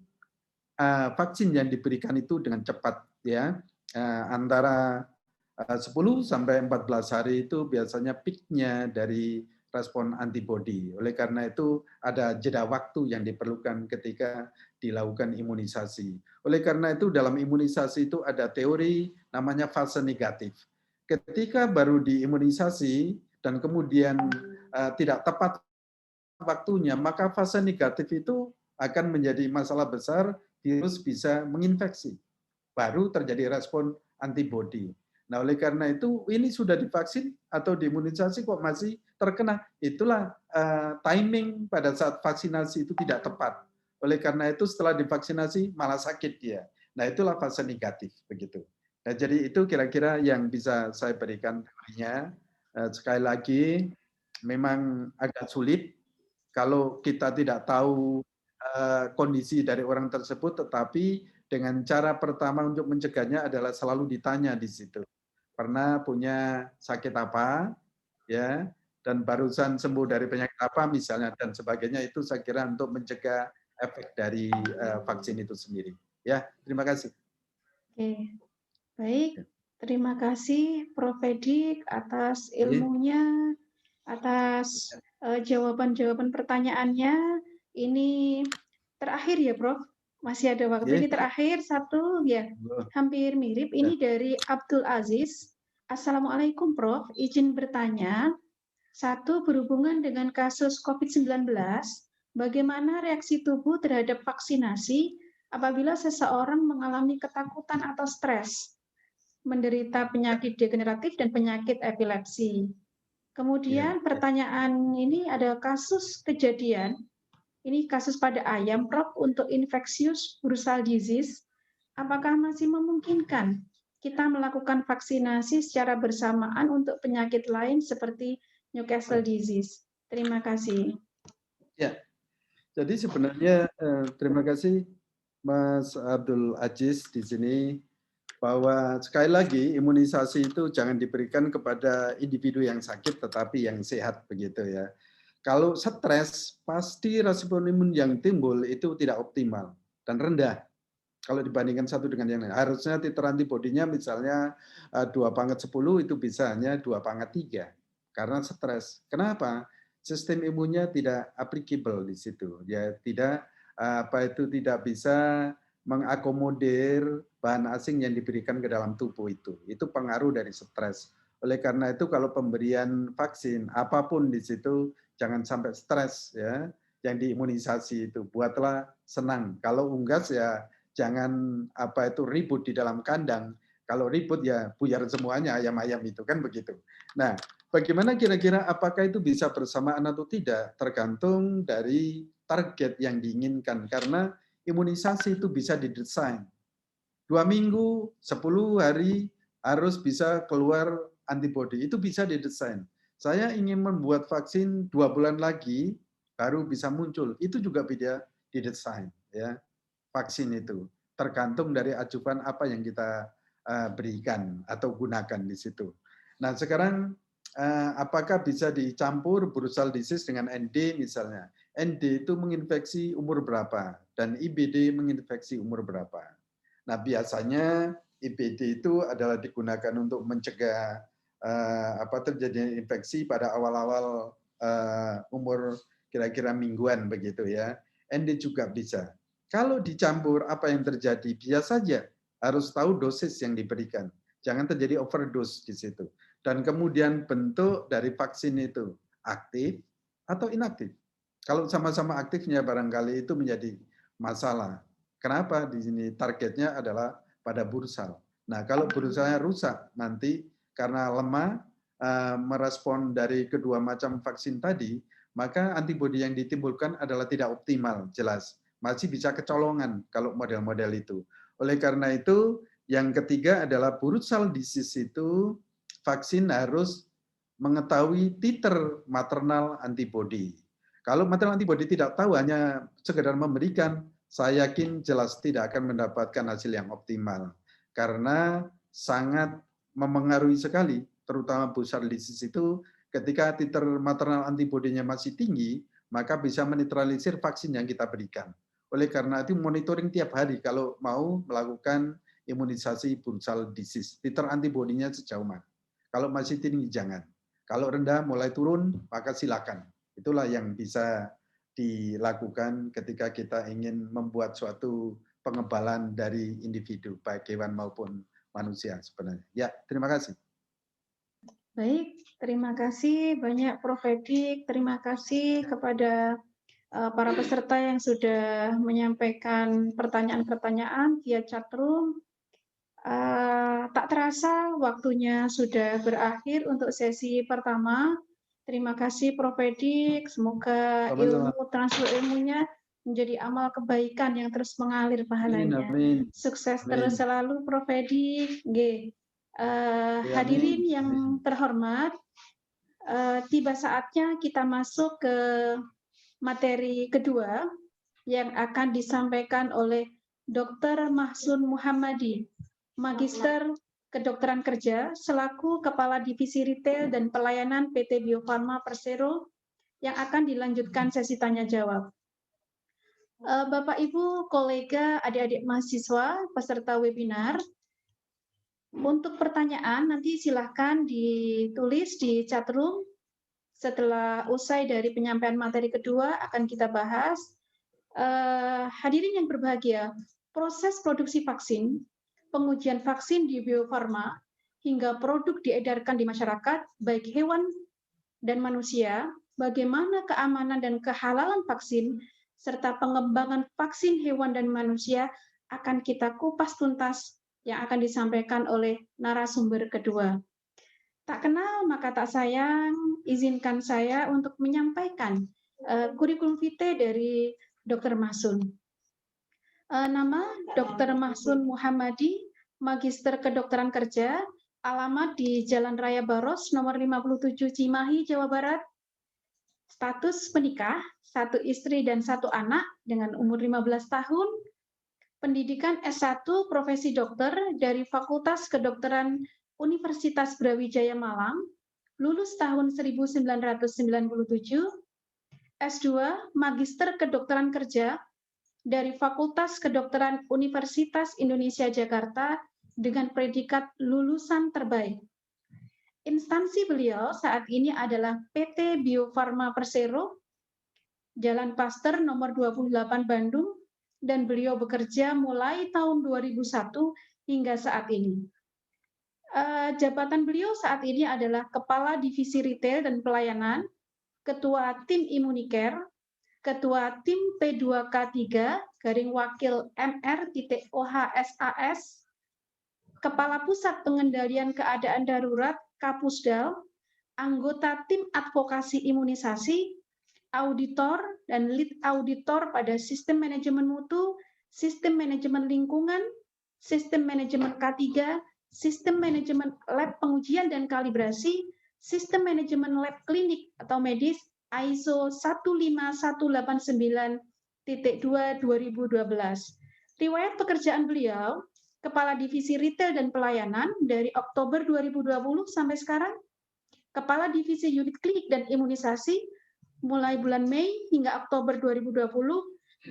vaksin yang diberikan itu dengan cepat, ya. Antara 10 sampai 14 hari itu biasanya peak-nya dari respon antibodi. Oleh karena itu ada jeda waktu yang diperlukan ketika dilakukan imunisasi. Oleh karena itu dalam imunisasi itu ada teori namanya fase negatif. Ketika baru diimunisasi dan kemudian tidak tepat waktunya, maka fase negatif itu akan menjadi masalah besar, virus bisa menginfeksi. Baru terjadi respon antibodi. Nah, oleh karena itu ini sudah divaksin atau diimunisasi kok masih terkena. Itulah timing pada saat vaksinasi itu tidak tepat. Oleh karena itu setelah divaksinasi malah sakit dia. Nah, itulah fase negatif begitu. Nah, jadi itu kira-kira yang bisa saya berikan teorinya. Sekali lagi memang agak sulit kalau kita tidak tahu kondisi dari orang tersebut, tetapi dengan cara pertama untuk mencegahnya adalah selalu ditanya di situ. Pernah punya sakit apa, ya, dan barusan sembuh dari penyakit apa misalnya, dan sebagainya, itu saya kira untuk mencegah efek dari vaksin itu sendiri. Ya, terima kasih. Oke, baik. Terima kasih Prof. Edi atas ilmunya, atas jawaban-jawaban pertanyaannya. Ini terakhir ya, Prof. Masih ada waktu. Ini terakhir satu ya, hampir mirip. Ini dari Abdul Aziz. Assalamualaikum, Prof. Izin bertanya. Satu, berhubungan dengan kasus COVID-19, Bagaimana reaksi tubuh terhadap vaksinasi apabila seseorang mengalami ketakutan atau stres, menderita penyakit degeneratif dan penyakit epilepsi. Kemudian pertanyaan ini ada kasus kejadian, ini kasus pada ayam Prof untuk infectious bursal disease, apakah masih memungkinkan kita melakukan vaksinasi secara bersamaan untuk penyakit lain seperti Newcastle disease? Terima kasih. Ya, jadi sebenarnya terima kasih Mas Abdul Aziz di sini, bahwa sekali lagi imunisasi itu jangan diberikan kepada individu yang sakit tetapi yang sehat begitu ya. Kalau stres pasti respon imun yang timbul itu tidak optimal dan rendah kalau dibandingkan satu dengan yang lain. Harusnya titer antibodinya misalnya 2/10 itu bisa hanya 2/3 karena stres. Kenapa? Sistem imunnya tidak applicable di situ. Ya tidak tidak bisa mengakomodir bahan asing yang diberikan ke dalam tubuh itu. Itu pengaruh dari stres. Oleh karena itu kalau pemberian vaksin apapun di situ jangan sampai stres ya. Yang diimunisasi itu buatlah senang. Kalau unggas ya jangan ribut di dalam kandang. Kalau ribut ya buyar semuanya ayam-ayam itu kan begitu. Nah, bagaimana kira-kira apakah itu bisa bersamaan atau tidak tergantung dari target yang diinginkan karena imunisasi itu bisa didesain. 2 minggu, 10 hari harus bisa keluar antibodi. Itu bisa didesain. Saya ingin membuat vaksin 2 bulan lagi baru bisa muncul. Itu juga bisa didesain ya. Vaksin itu tergantung dari ajukan apa yang kita berikan atau gunakan di situ. Nah, sekarang apakah bisa dicampur bursal disease dengan ND misalnya? ND itu menginfeksi umur berapa dan IBD menginfeksi umur berapa. Nah, biasanya IBD itu adalah digunakan untuk mencegah terjadinya infeksi pada awal-awal umur kira-kira mingguan begitu ya. ND juga bisa. Kalau dicampur apa yang terjadi? Biasa saja harus tahu dosis yang diberikan. Jangan terjadi overdose di situ. Dan kemudian bentuk dari vaksin itu aktif atau inaktif. Kalau sama-sama aktifnya barangkali itu menjadi masalah. Kenapa? Di sini targetnya adalah pada bursal. Nah, kalau bursalnya rusak nanti karena lemah merespon dari kedua macam vaksin tadi, maka antibodi yang ditimbulkan adalah tidak optimal, jelas. Masih bisa kecolongan kalau model-model itu. Oleh karena itu, yang ketiga adalah bursal disease itu vaksin harus mengetahui titer maternal antibodi. Kalau maternal antibodi tidak tahu, hanya sekedar memberikan, saya yakin jelas tidak akan mendapatkan hasil yang optimal. Karena sangat memengaruhi sekali, terutama bursal disease itu, ketika titer maternal antibodinya masih tinggi, maka bisa menetralisir vaksin yang kita berikan. Oleh karena itu monitoring tiap hari kalau mau melakukan imunisasi bursal disease. Titer antibodinya sejauh mana. Kalau masih tinggi jangan. Kalau rendah mulai turun, maka silakan. Itulah yang bisa dilakukan ketika kita ingin membuat suatu pengebalan dari individu, baik hewan maupun manusia sebenarnya. Ya, terima kasih. Baik, terima kasih banyak Prof. Edik. Terima kasih kepada para peserta yang sudah menyampaikan pertanyaan-pertanyaan via chatroom. Tak terasa waktunya sudah berakhir untuk sesi pertama. Terima kasih Prof. Edik. Semoga transfer ilmunya menjadi amal kebaikan yang terus mengalir pahalanya. Amin. Sukses terus selalu Prof. Edik. Hadirin yang terhormat, tiba saatnya kita masuk ke materi kedua yang akan disampaikan oleh Dr. Mahsun Muhammadi, Magister Kedokteran Kerja selaku Kepala Divisi Retail dan Pelayanan PT Bio Farma Persero yang akan dilanjutkan sesi tanya jawab. Bapak Ibu, kolega, adik-adik mahasiswa peserta webinar, untuk pertanyaan nanti silahkan ditulis di chatroom. Setelah usai dari penyampaian materi kedua akan kita bahas. Hadirin yang berbahagia, proses produksi vaksin, pengujian vaksin di Bio Farma, hingga produk diedarkan di masyarakat, baik hewan dan manusia, bagaimana keamanan dan kehalalan vaksin, serta pengembangan vaksin hewan dan manusia akan kita kupas tuntas yang akan disampaikan oleh narasumber kedua. Tak kenal maka tak sayang, izinkan saya untuk menyampaikan kurikulum vitae dari Dr. Mahsun. Nama Dr. Mahsun Muhammadi, Magister Kedokteran Kerja, alamat di Jalan Raya Baros, nomor 57 Cimahi, Jawa Barat. Status menikah, 1 istri dan 1 anak dengan umur 15 tahun. Pendidikan S1 profesi dokter dari Fakultas Kedokteran Universitas Brawijaya Malang, lulus tahun 1997. S2 Magister Kedokteran Kerja dari Fakultas Kedokteran Universitas Indonesia Jakarta dengan predikat lulusan terbaik. Instansi beliau saat ini adalah PT Bio Farma Persero, Jalan Pasteur nomor 28 Bandung, dan beliau bekerja mulai tahun 2001 hingga saat ini. Jabatan beliau saat ini adalah Kepala Divisi Retail dan Pelayanan, Ketua Tim Immunicare, Ketua Tim P2K3, garing Wakil MR.OHSAS, Kepala Pusat Pengendalian Keadaan Darurat Kapusdal, anggota Tim Advokasi Imunisasi, auditor dan lead auditor pada Sistem Manajemen Mutu, Sistem Manajemen Lingkungan, Sistem Manajemen K3, Sistem Manajemen Lab Pengujian dan Kalibrasi, Sistem Manajemen Lab Klinik atau Medis, ISO 15189-2 2012. Riwayat pekerjaan beliau, Kepala Divisi Retail dan Pelayanan dari Oktober 2020 sampai sekarang, Kepala Divisi Unit Klinik dan Imunisasi mulai bulan Mei hingga Oktober 2020,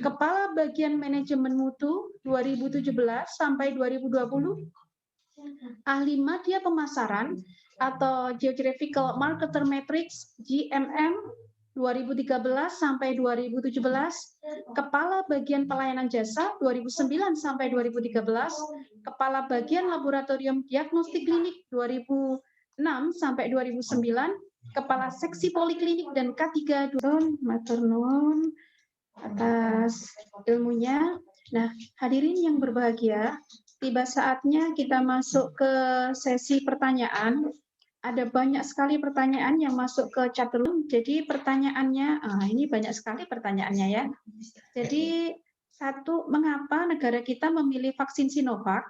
Kepala Bagian Manajemen Mutu 2017 sampai 2020, ahli media pemasaran atau Geographical Marketer Matrix GMM 2013 sampai 2017, Kepala Bagian Pelayanan Jasa 2009 sampai 2013, Kepala Bagian Laboratorium Diagnostik Klinik 2006 sampai 2009, Kepala Seksi Poliklinik dan K3 matur nuwun atas ilmunya. Nah, hadirin yang berbahagia, tiba saatnya kita masuk ke sesi pertanyaan. Ada banyak sekali pertanyaan yang masuk ke chat room. Jadi pertanyaannya, ini banyak sekali pertanyaannya ya. Jadi satu, mengapa negara kita memilih vaksin Sinovac?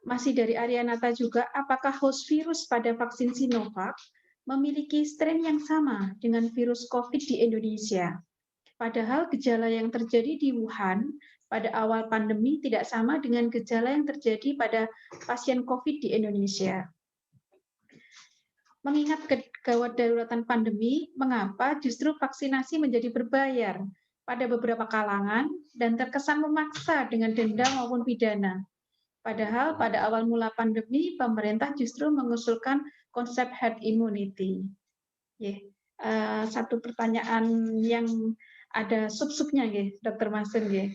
Masih dari Arianata juga, apakah host virus pada vaksin Sinovac memiliki strain yang sama dengan virus COVID di Indonesia? Padahal gejala yang terjadi di Wuhan pada awal pandemi tidak sama dengan gejala yang terjadi pada pasien COVID di Indonesia. Mengingat kegawat daruratan pandemi, mengapa justru vaksinasi menjadi berbayar pada beberapa kalangan dan terkesan memaksa dengan denda maupun pidana? Padahal pada awal mula pandemi, pemerintah justru mengusulkan konsep herd immunity. Satu pertanyaan yang ada sub-subnya, Dr. Mahsun.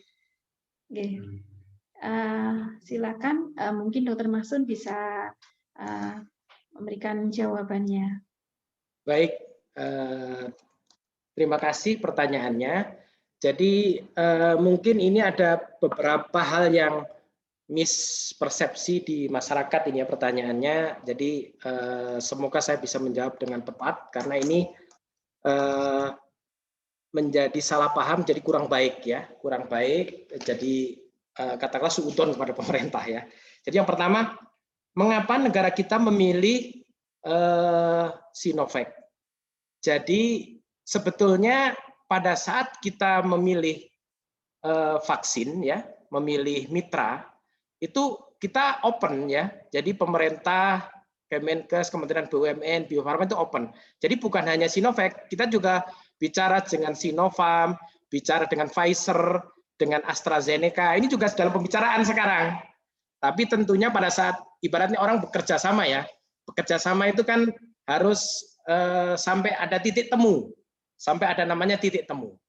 Silakan, mungkin Dr. Mahsun bisa memberikan jawabannya. Baik, terima kasih pertanyaannya. Jadi mungkin ini ada beberapa hal yang mispersepsi di masyarakat ini ya pertanyaannya. Jadi semoga saya bisa menjawab dengan tepat karena ini menjadi salah paham, jadi kurang baik ya, kurang baik. Jadi katakanlah suudzon kepada pemerintah ya. Jadi yang pertama, mengapa negara kita memilih Sinovac? Jadi sebetulnya pada saat kita memilih vaksin ya, memilih mitra, itu kita open ya. Jadi pemerintah, Kemenkes, Kementerian BUMN, Bio Farma itu open. Jadi bukan hanya Sinovac, kita juga bicara dengan Sinopharm, bicara dengan Pfizer, dengan AstraZeneca. Ini juga dalam pembicaraan sekarang. Tapi tentunya pada saat ibaratnya orang bekerja sama ya, bekerja sama itu kan harus sampai ada titik temu, sampai ada namanya titik temu.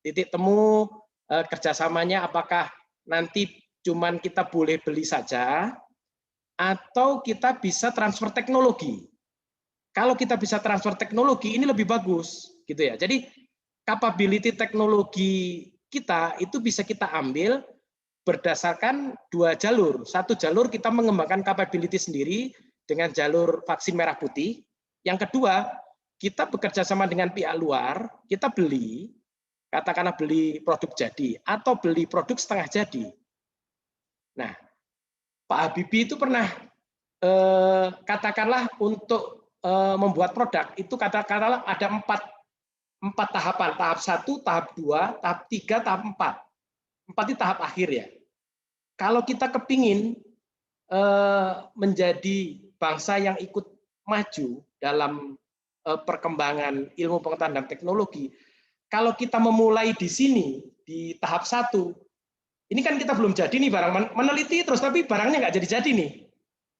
Titik temu kerjasamanya apakah nanti cuman kita boleh beli saja, atau kita bisa transfer teknologi. kalau kita bisa transfer teknologi ini lebih bagus gitu ya. Jadi capability teknologi kita itu bisa kita ambil berdasarkan dua jalur. Satu jalur kita mengembangkan capability sendiri dengan jalur vaksin merah putih. Yang kedua, kita bekerja sama dengan pihak luar, kita beli, katakanlah beli produk jadi atau beli produk setengah jadi. Nah, Pak Habibie itu pernah katakanlah untuk membuat produk itu katakanlah ada empat tahapan, tahap 1, tahap 2, tahap 3, tahap 4. 4 itu tahap akhir ya. Kalau kita kepingin menjadi bangsa yang ikut maju dalam perkembangan ilmu pengetahuan dan teknologi, kalau kita memulai di sini di tahap 1, ini kan kita belum jadi nih barang, meneliti terus tapi barangnya nggak jadi-jadi nih.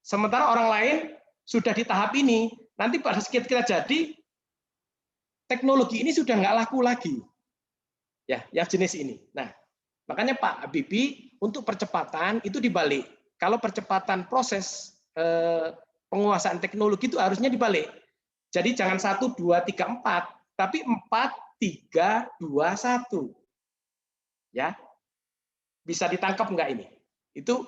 Sementara orang lain sudah di tahap ini, nanti pada saat kita jadi, teknologi ini sudah nggak laku lagi. Ya, yang jenis ini. Nah, makanya Pak Habibie untuk percepatan itu dibalik. Kalau percepatan proses penguasaan teknologi itu harusnya dibalik. Jadi jangan 1, 2, 3, 4, tapi 4, 3, 2, 1. Ya, bisa ditangkap nggak ini? Itu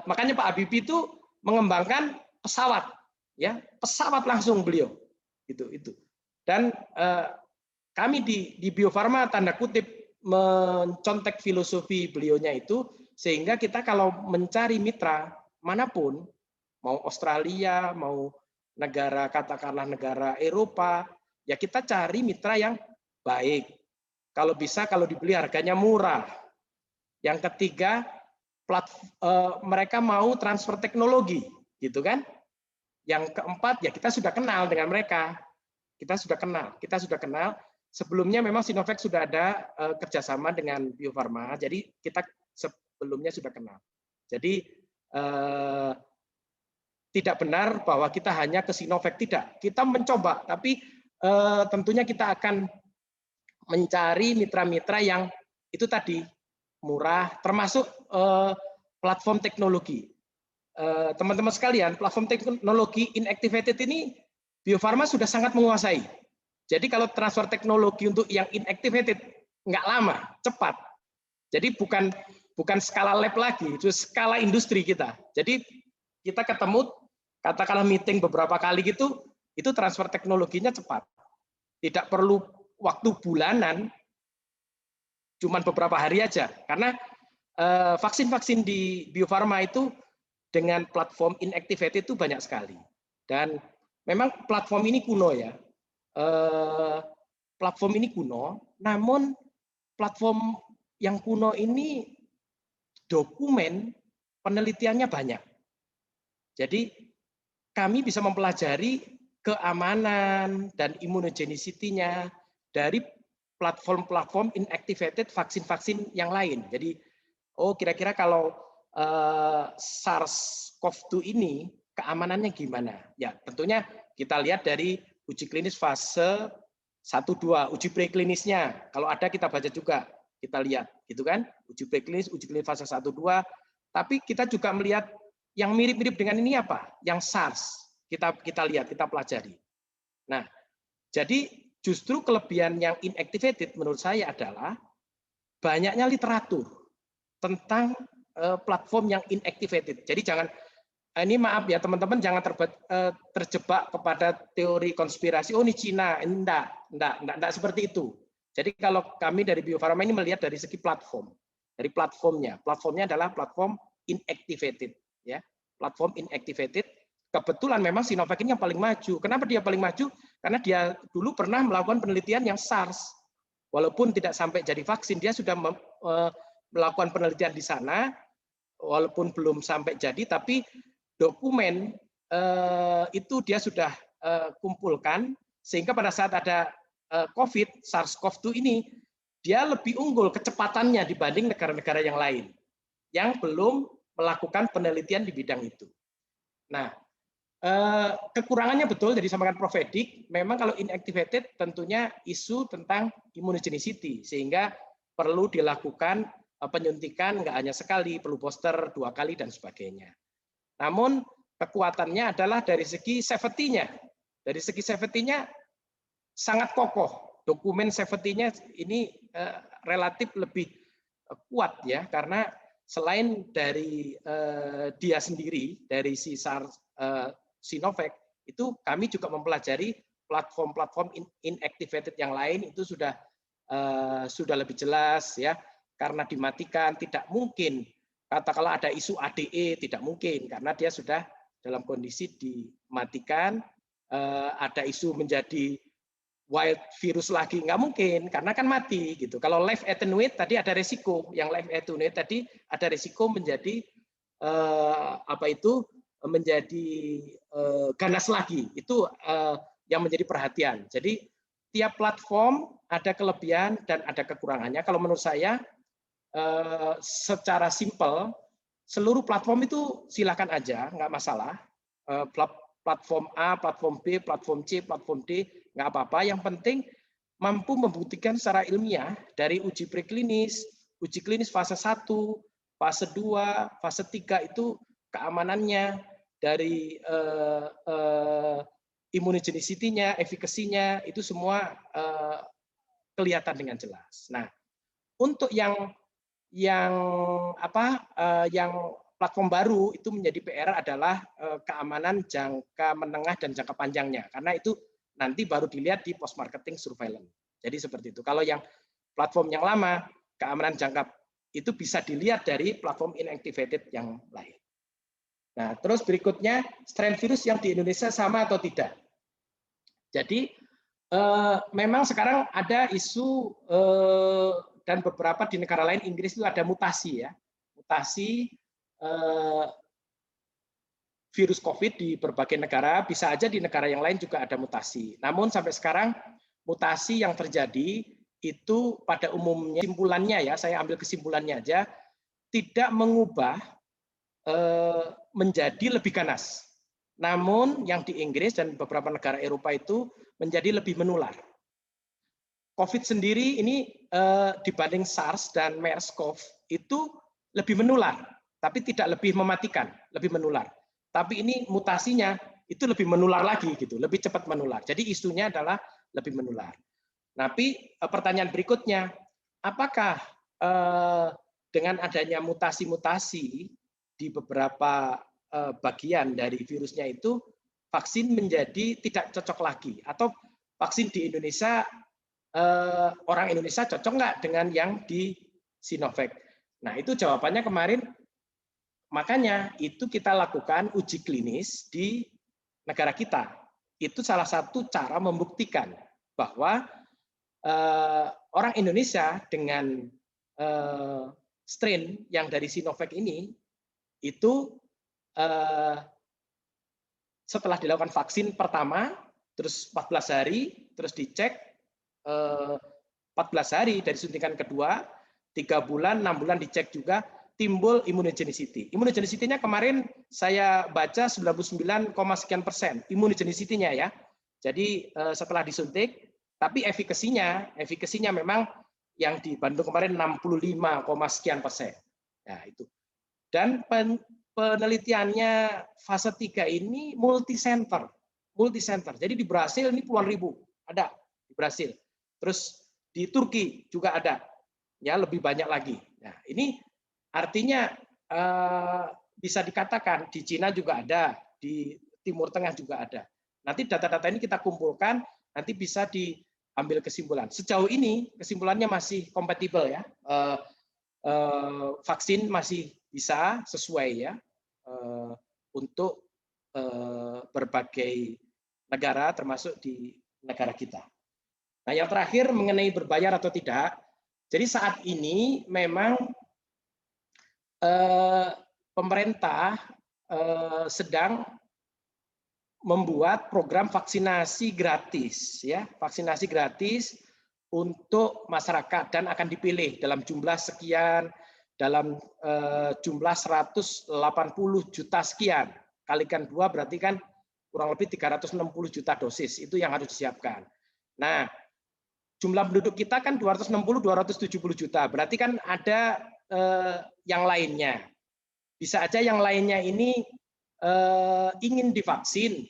makanya Pak Habibie itu mengembangkan pesawat, ya pesawat langsung beliau, itu. Dan kami di Bio Farma tanda kutip mencontek filosofi beliaunya itu, sehingga kita kalau mencari mitra manapun, mau Australia, mau negara katakanlah negara Eropa, ya kita cari mitra yang baik. Kalau bisa kalau dibeli harganya murah. Yang ketiga, mereka mau transfer teknologi, gitu kan? Yang keempat, ya kita sudah kenal dengan mereka. Kita sudah kenal. Sebelumnya memang Sinovac sudah ada kerjasama dengan Bio Farma, jadi kita sebelumnya sudah kenal. Jadi tidak benar bahwa kita hanya ke Sinovac, tidak. Kita mencoba, tapi tentunya kita akan mencari mitra-mitra yang itu tadi murah, termasuk platform teknologi. Teman-teman sekalian, platform teknologi inactivated ini Bio Farma sudah sangat menguasai. Jadi kalau transfer teknologi untuk yang inactivated nggak lama, cepat. Jadi bukan skala lab lagi, itu skala industri kita. Jadi kita ketemu, katakanlah meeting beberapa kali gitu, itu transfer teknologinya cepat. Tidak perlu waktu bulanan, cuman beberapa hari aja. Karena vaksin-vaksin di Bio Farma itu dengan platform inactivated itu banyak sekali. Dan memang platform ini kuno ya. Platform ini kuno, namun platform yang kuno ini dokumen penelitiannya banyak. Jadi kami bisa mempelajari keamanan dan immunogenicity-nya dari platform-platform inactivated vaksin-vaksin yang lain. Jadi, kira-kira kalau SARS-CoV-2 ini keamanannya gimana? Ya, tentunya kita lihat dari uji klinis fase 1-2, uji preklinisnya. Kalau ada kita baca juga, kita lihat, gitu kan? Uji preklinis fase 1-2. Tapi kita juga melihat yang mirip-mirip dengan ini apa? Yang SARS. Kita lihat, kita pelajari. Nah, jadi justru kelebihan yang inactivated menurut saya adalah banyaknya literatur tentang platform yang inactivated. Jadi jangan, ini maaf ya teman-teman, jangan terjebak kepada teori konspirasi. Oh ini Cina, enggak seperti itu. Jadi kalau kami dari Bio Farma ini melihat dari segi platform, dari platformnya. Platformnya adalah platform inactivated, ya. Platform inactivated. Kebetulan memang Sinovac ini yang paling maju. Kenapa dia paling maju? Karena dia dulu pernah melakukan penelitian yang SARS. Walaupun tidak sampai jadi vaksin, dia sudah melakukan penelitian di sana. Walaupun belum sampai jadi, tapi dokumen itu dia sudah kumpulkan, sehingga pada saat ada COVID, SARS-CoV-2 ini, dia lebih unggul kecepatannya dibanding negara-negara yang lain, yang belum melakukan penelitian di bidang itu. Nah, kekurangannya betul, jadi disampaikan Prof. Edik, memang kalau inactivated tentunya isu tentang immunogenicity, sehingga perlu dilakukan penyuntikan nggak hanya sekali, perlu booster 2 kali dan sebagainya. Namun kekuatannya adalah dari segi safety-nya, Dari segi safety-nya sangat kokoh. Dokumen safety-nya ini relatif lebih kuat ya, karena selain dari dia sendiri, dari si SARS Sinovac, itu kami juga mempelajari platform-platform inactivated yang lain itu sudah lebih jelas ya, karena dimatikan tidak mungkin. Katakanlah ada isu ADE, tidak mungkin karena dia sudah dalam kondisi dimatikan. Ada isu menjadi wild virus lagi, nggak mungkin karena kan mati gitu. Kalau live attenuate tadi ada resiko, yang live attenuate tadi ada resiko menjadi menjadi ganas lagi. Itu yang menjadi perhatian. Jadi tiap platform ada kelebihan dan ada kekurangannya. Kalau menurut saya secara simpel seluruh platform itu silakan aja, nggak masalah. Platform A, platform B, platform C, platform D, nggak apa-apa. Yang penting mampu membuktikan secara ilmiah dari uji preklinis, uji klinis fase 1, fase 2, fase 3 itu keamanannya, dari immunogenicity-nya, efikasinya, itu semua kelihatan dengan jelas. Nah, untuk yang platform baru itu menjadi PR adalah keamanan jangka menengah dan jangka panjangnya, karena itu nanti baru dilihat di post marketing surveillance. Jadi seperti itu. Kalau yang platform yang lama, keamanan jangka itu bisa dilihat dari platform inactivated yang lain. Nah, terus berikutnya strain virus yang di Indonesia sama atau tidak. Jadi memang sekarang ada isu dan beberapa di negara lain, Inggris itu ada mutasi ya, mutasi virus COVID di berbagai negara, bisa aja di negara yang lain juga ada mutasi. Namun sampai sekarang mutasi yang terjadi itu pada umumnya, kesimpulannya ya, saya ambil kesimpulannya aja, tidak mengubah menjadi lebih ganas. Namun yang di Inggris dan beberapa negara Eropa itu menjadi lebih menular. COVID sendiri ini dibanding SARS dan MERS-CoV itu lebih menular, tapi tidak lebih mematikan, lebih menular. Tapi ini mutasinya itu lebih menular lagi gitu, lebih cepat menular. Jadi isunya adalah lebih menular. Tapi pertanyaan berikutnya, apakah dengan adanya mutasi-mutasi di beberapa bagian dari virusnya itu vaksin menjadi tidak cocok lagi, atau vaksin di Indonesia orang Indonesia cocok nggak dengan yang di Sinovac? Nah, itu jawabannya kemarin, makanya itu kita lakukan uji klinis di negara kita. Itu salah satu cara membuktikan bahwa orang Indonesia dengan strain yang dari Sinovac ini, itu setelah dilakukan vaksin pertama, terus 14 hari, terus dicek 14 hari dari suntikan kedua, 3 bulan, 6 bulan dicek juga, timbul immunogenicity. Immunogenicity-nya kemarin saya baca 99, sekian persen immunogenicity-nya ya. Jadi setelah disuntik, tapi efikasinya memang yang di Bandung kemarin 65, sekian persen. Nah, itu. Dan penelitiannya fase 3 ini multi-center. Jadi di Brasil ini puluhan ribu ada di Brasil. Terus di Turki juga ada. Ya, lebih banyak lagi. Nah, ini artinya bisa dikatakan di Cina juga ada, di Timur Tengah juga ada. Nanti data-data ini kita kumpulkan, nanti bisa diambil kesimpulan. Sejauh ini kesimpulannya masih kompatibel ya. Vaksin masih bisa sesuai ya untuk berbagai negara termasuk di negara kita. Nah, yang terakhir mengenai berbayar atau tidak. Jadi saat ini memang pemerintah sedang membuat program vaksinasi gratis ya, vaksinasi gratis untuk masyarakat, dan akan dipilih dalam jumlah sekian, dalam jumlah 180 juta sekian, kalikan 2 berarti kan kurang lebih 360 juta dosis, itu yang harus disiapkan. Nah, jumlah penduduk kita kan 260-270 juta, berarti kan ada yang lainnya. Bisa aja yang lainnya ini ingin divaksin,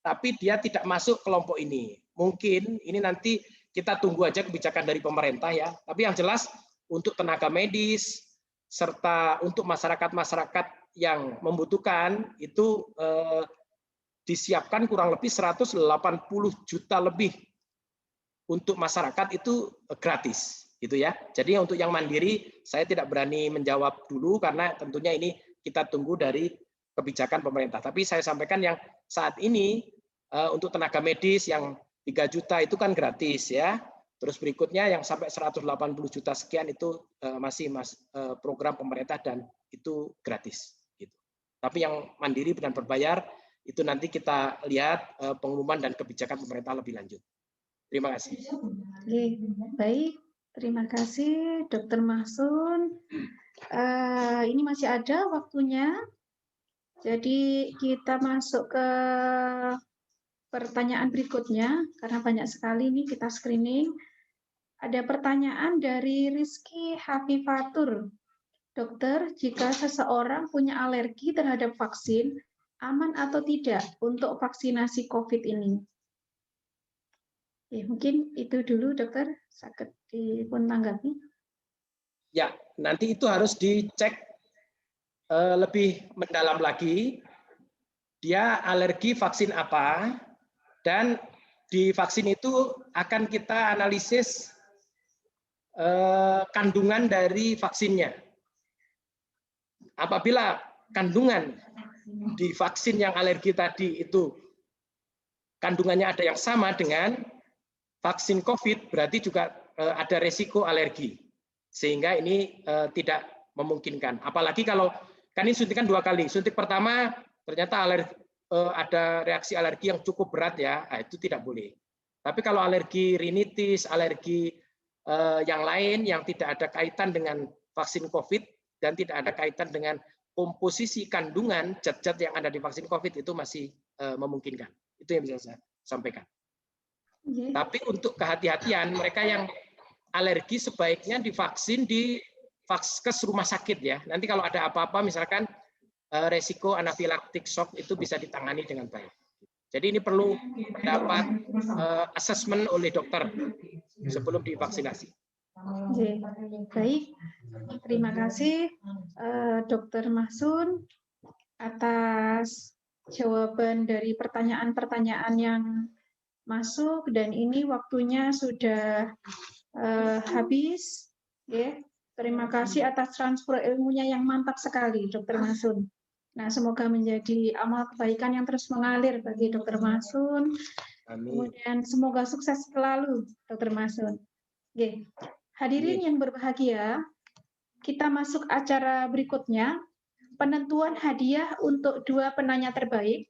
tapi dia tidak masuk kelompok ini. Mungkin ini nanti kita tunggu aja kebijakan dari pemerintah ya. Tapi yang jelas untuk tenaga medis serta untuk masyarakat-masyarakat yang membutuhkan itu disiapkan kurang lebih 180 juta lebih untuk masyarakat itu gratis gitu ya. Jadi untuk yang mandiri saya tidak berani menjawab dulu karena tentunya ini kita tunggu dari kebijakan pemerintah. Tapi saya sampaikan yang saat ini untuk tenaga medis yang 3 juta itu kan gratis ya. Terus berikutnya yang sampai 180 juta sekian itu masih program pemerintah dan itu gratis gitu. Tapi yang mandiri dan berbayar itu nanti kita lihat pengumuman dan kebijakan pemerintah lebih lanjut. Terima kasih. Oke, baik. Terima kasih, Dr. Mahsun. Ini masih ada waktunya. Jadi kita masuk ke pertanyaan berikutnya, karena banyak sekali ini kita screening. Ada pertanyaan dari Rizky Hafifatur. Dokter, jika seseorang punya alergi terhadap vaksin, aman atau tidak untuk vaksinasi COVID ini? Ya, mungkin itu dulu, dokter. Sakit dipun tanggapi. Ya, nanti itu harus dicek lebih mendalam lagi. Dia alergi vaksin apa, dan di vaksin itu akan kita analisis kandungan dari vaksinnya. Apabila kandungan di vaksin yang alergi tadi itu kandungannya ada yang sama dengan vaksin COVID, berarti juga ada resiko alergi. Sehingga ini tidak memungkinkan. Apalagi kalau, kan ini suntikan 2 kali. Suntik pertama ternyata ada reaksi alergi yang cukup berat ya, itu tidak boleh. Tapi kalau alergi rinitis, alergi yang lain yang tidak ada kaitan dengan vaksin COVID dan tidak ada kaitan dengan komposisi kandungan zat-zat yang ada di vaksin COVID itu masih memungkinkan. Itu yang bisa saya sampaikan. Tapi untuk kehati-hatian, mereka yang alergi sebaiknya divaksin di vaskes rumah sakit ya. Nanti kalau ada apa-apa misalkan resiko anafilaktik shock itu bisa ditangani dengan baik. Jadi ini perlu mendapat asesmen oleh dokter sebelum divaksinasi. Baik, terima kasih Dr. Mahsun atas jawaban dari pertanyaan-pertanyaan yang masuk, dan ini waktunya sudah habis. Ya. Terima kasih atas transfer ilmunya yang mantap sekali, Dr. Mahsun. Nah, semoga menjadi amal kebaikan yang terus mengalir bagi Dr. Mahsun. Kemudian semoga sukses selalu, Dr. Mahsun. Oke. Hadirin yang berbahagia, kita masuk acara berikutnya, penentuan hadiah untuk 2 penanya terbaik.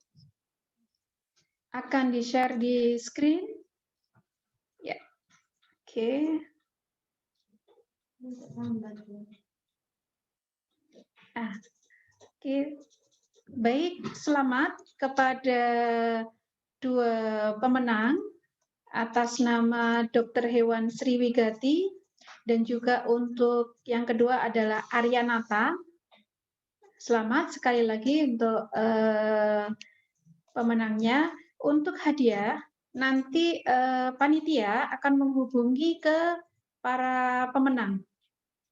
Akan di-share di screen. Ya. Oke. Oke. Baik, selamat kepada 2 pemenang atas nama Dr. Hewan Sriwigati, dan juga untuk yang kedua adalah Aryanata. Selamat sekali lagi untuk pemenangnya. Untuk hadiah, nanti panitia akan menghubungi ke para pemenang.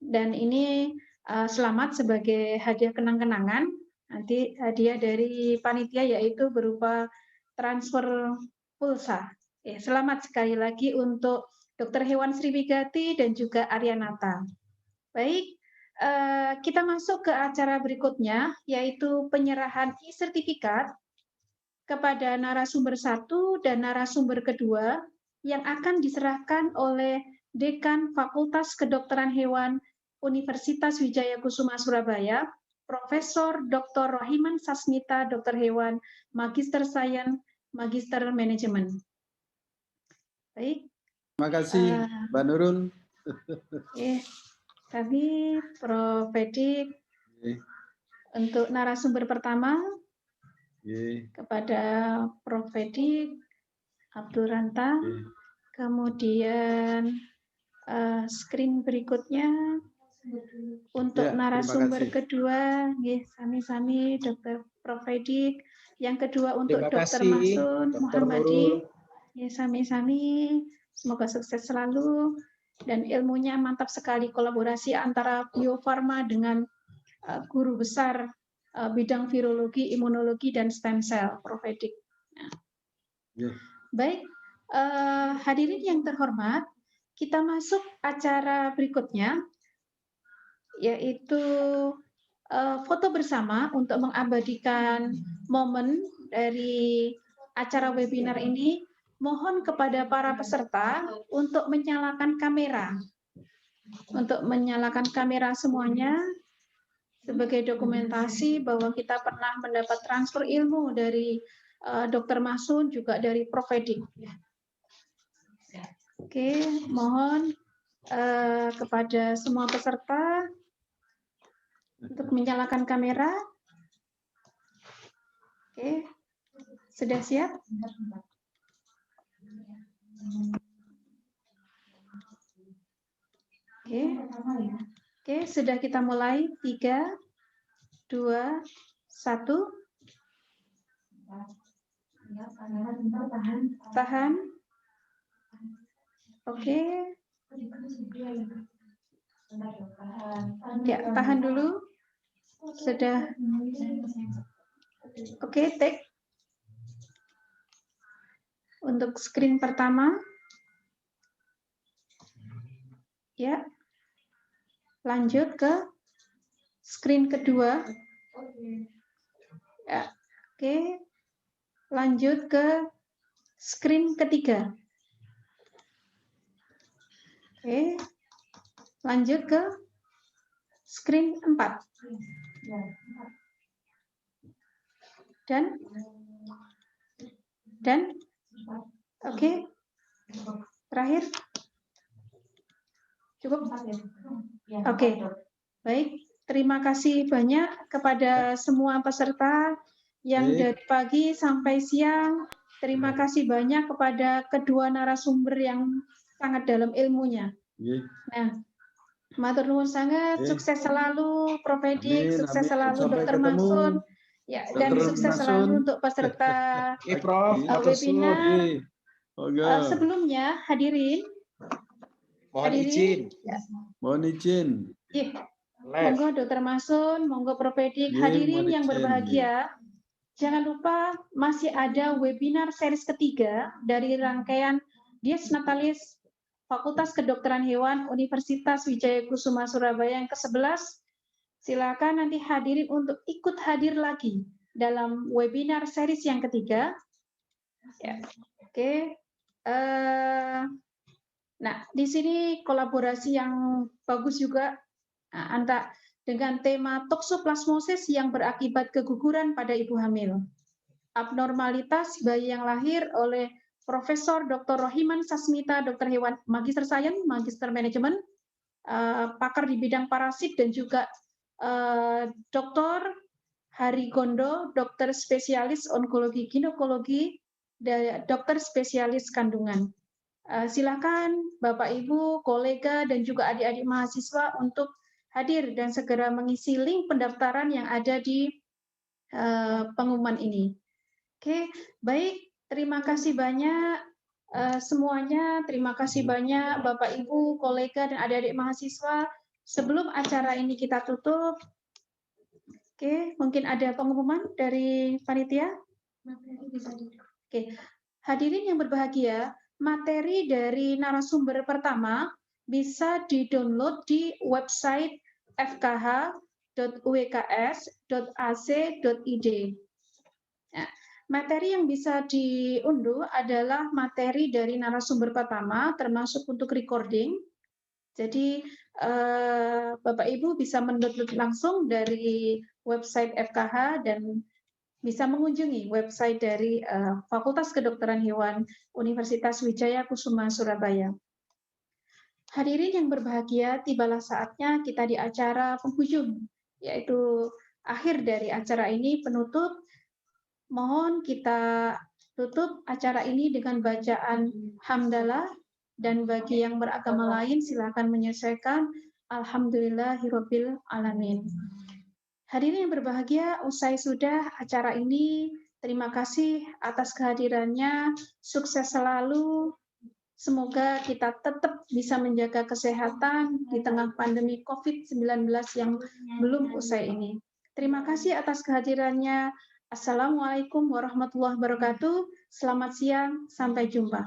Dan ini selamat sebagai hadiah kenang-kenangan. Nanti hadiah dari panitia yaitu berupa transfer pulsa. Selamat sekali lagi untuk Dr. Hewan Sriwigati dan juga Aryanata. Baik, kita masuk ke acara berikutnya, yaitu penyerahan e-sertifikat kepada narasumber 1 dan narasumber kedua yang akan diserahkan oleh Dekan Fakultas Kedokteran Hewan Universitas Wijaya Kusuma Surabaya, Profesor Dr. Rohiman Sasmita, Dr. Hewan, Magister Sains, Magister Manajemen. Baik. Terima kasih, Mbak Nurun. Kami Prof. Edik untuk narasumber pertama kepada Prof. Edik Abdurranta. Kemudian screen berikutnya untuk narasumber kedua, sami-sami Dr. Prof. Edik Yang kedua untuk Terima Dr. kasih, Masun Dr. Muhammadi. Nurul. Ya, sami-sami. Semoga sukses selalu. Dan ilmunya mantap sekali, kolaborasi antara Bio Farma dengan guru besar bidang virologi, imunologi, dan stem cell, Prof. Edik. Nah, baik, hadirin yang terhormat, kita masuk acara berikutnya, yaitu foto bersama untuk mengabadikan momen dari acara webinar ini. Mohon kepada para peserta untuk menyalakan kamera. Untuk menyalakan kamera semuanya sebagai dokumentasi bahwa kita pernah mendapat transfer ilmu dari Dr. Masun, juga dari Prof. Edik. Oke, mohon kepada semua peserta untuk menyalakan kamera. Oke, sudah siap? Oke, sudah kita mulai. 3, 2, 1. Tahan. Oke. Ya, tahan dulu. Sudah. Oke, take. Untuk screen pertama. Ya. Lanjut ke screen kedua. Ya. Oke. Lanjut ke screen ketiga. Oke. Lanjut ke screen 4. Dan oke. Terakhir. Cukup? Oke. Baik, terima kasih banyak kepada semua peserta yang dari pagi sampai siang. Terima kasih banyak kepada kedua narasumber yang sangat dalam ilmunya. Nah, matur nuwun sangat, sukses selalu Prof. Edik, sukses selalu Dr. Masun, ya, dan sukses selalu untuk peserta webinar. Sebelumnya, hadirin, Mohon izin. Mohon izin. Monggo Dr. Masun, monggo Prof. Edik, hadirin yang berbahagia. Jangan lupa masih ada webinar series ketiga dari rangkaian Dies Natalis Fakultas Kedokteran Hewan Universitas Wijaya Kusuma Surabaya yang ke-11. Silakan nanti hadirin untuk ikut hadir lagi dalam webinar series yang ketiga. Ya. Oke. Nah, di sini kolaborasi yang bagus juga antara dengan tema toksoplasmosis yang berakibat keguguran pada ibu hamil. Abnormalitas bayi yang lahir oleh Profesor Dr. Rohiman Sasmita, Dokter Hewan, Magister Sains, Magister Manajemen, pakar di bidang parasit, dan juga Dr. Hari Gondo, dokter spesialis onkologi ginekologi, dan dokter spesialis kandungan. Silakan Bapak Ibu, kolega, dan juga adik-adik mahasiswa untuk hadir dan segera mengisi link pendaftaran yang ada di pengumuman ini. Oke, baik. Terima kasih banyak semuanya. Terima kasih banyak Bapak Ibu, kolega, dan adik-adik mahasiswa. Sebelum acara ini kita tutup, oke, mungkin ada pengumuman dari panitia. Oke, hadirin yang berbahagia, materi dari narasumber pertama bisa di-download di website fkh.ueks.ac.id. Nah, materi yang bisa diunduh adalah materi dari narasumber pertama, termasuk untuk recording. Jadi, Bapak Ibu bisa mendownload langsung dari website FKH dan bisa mengunjungi website dari Fakultas Kedokteran Hewan Universitas Wijaya Kusuma Surabaya. Hadirin yang berbahagia, tibalah saatnya kita di acara penghujung, yaitu akhir dari acara ini, penutup. Mohon kita tutup acara ini dengan bacaan hamdalah, dan bagi yang beragama lain silakan menyesuaikan alhamdulillahirabbil alamin. Hadirin yang berbahagia, usai sudah acara ini, Terima kasih atas kehadirannya. Sukses selalu. Semoga kita tetap bisa menjaga kesehatan di tengah pandemi COVID-19 yang belum usai ini. Terima kasih atas kehadirannya. Assalamualaikum warahmatullahi wabarakatuh. Selamat siang, sampai jumpa.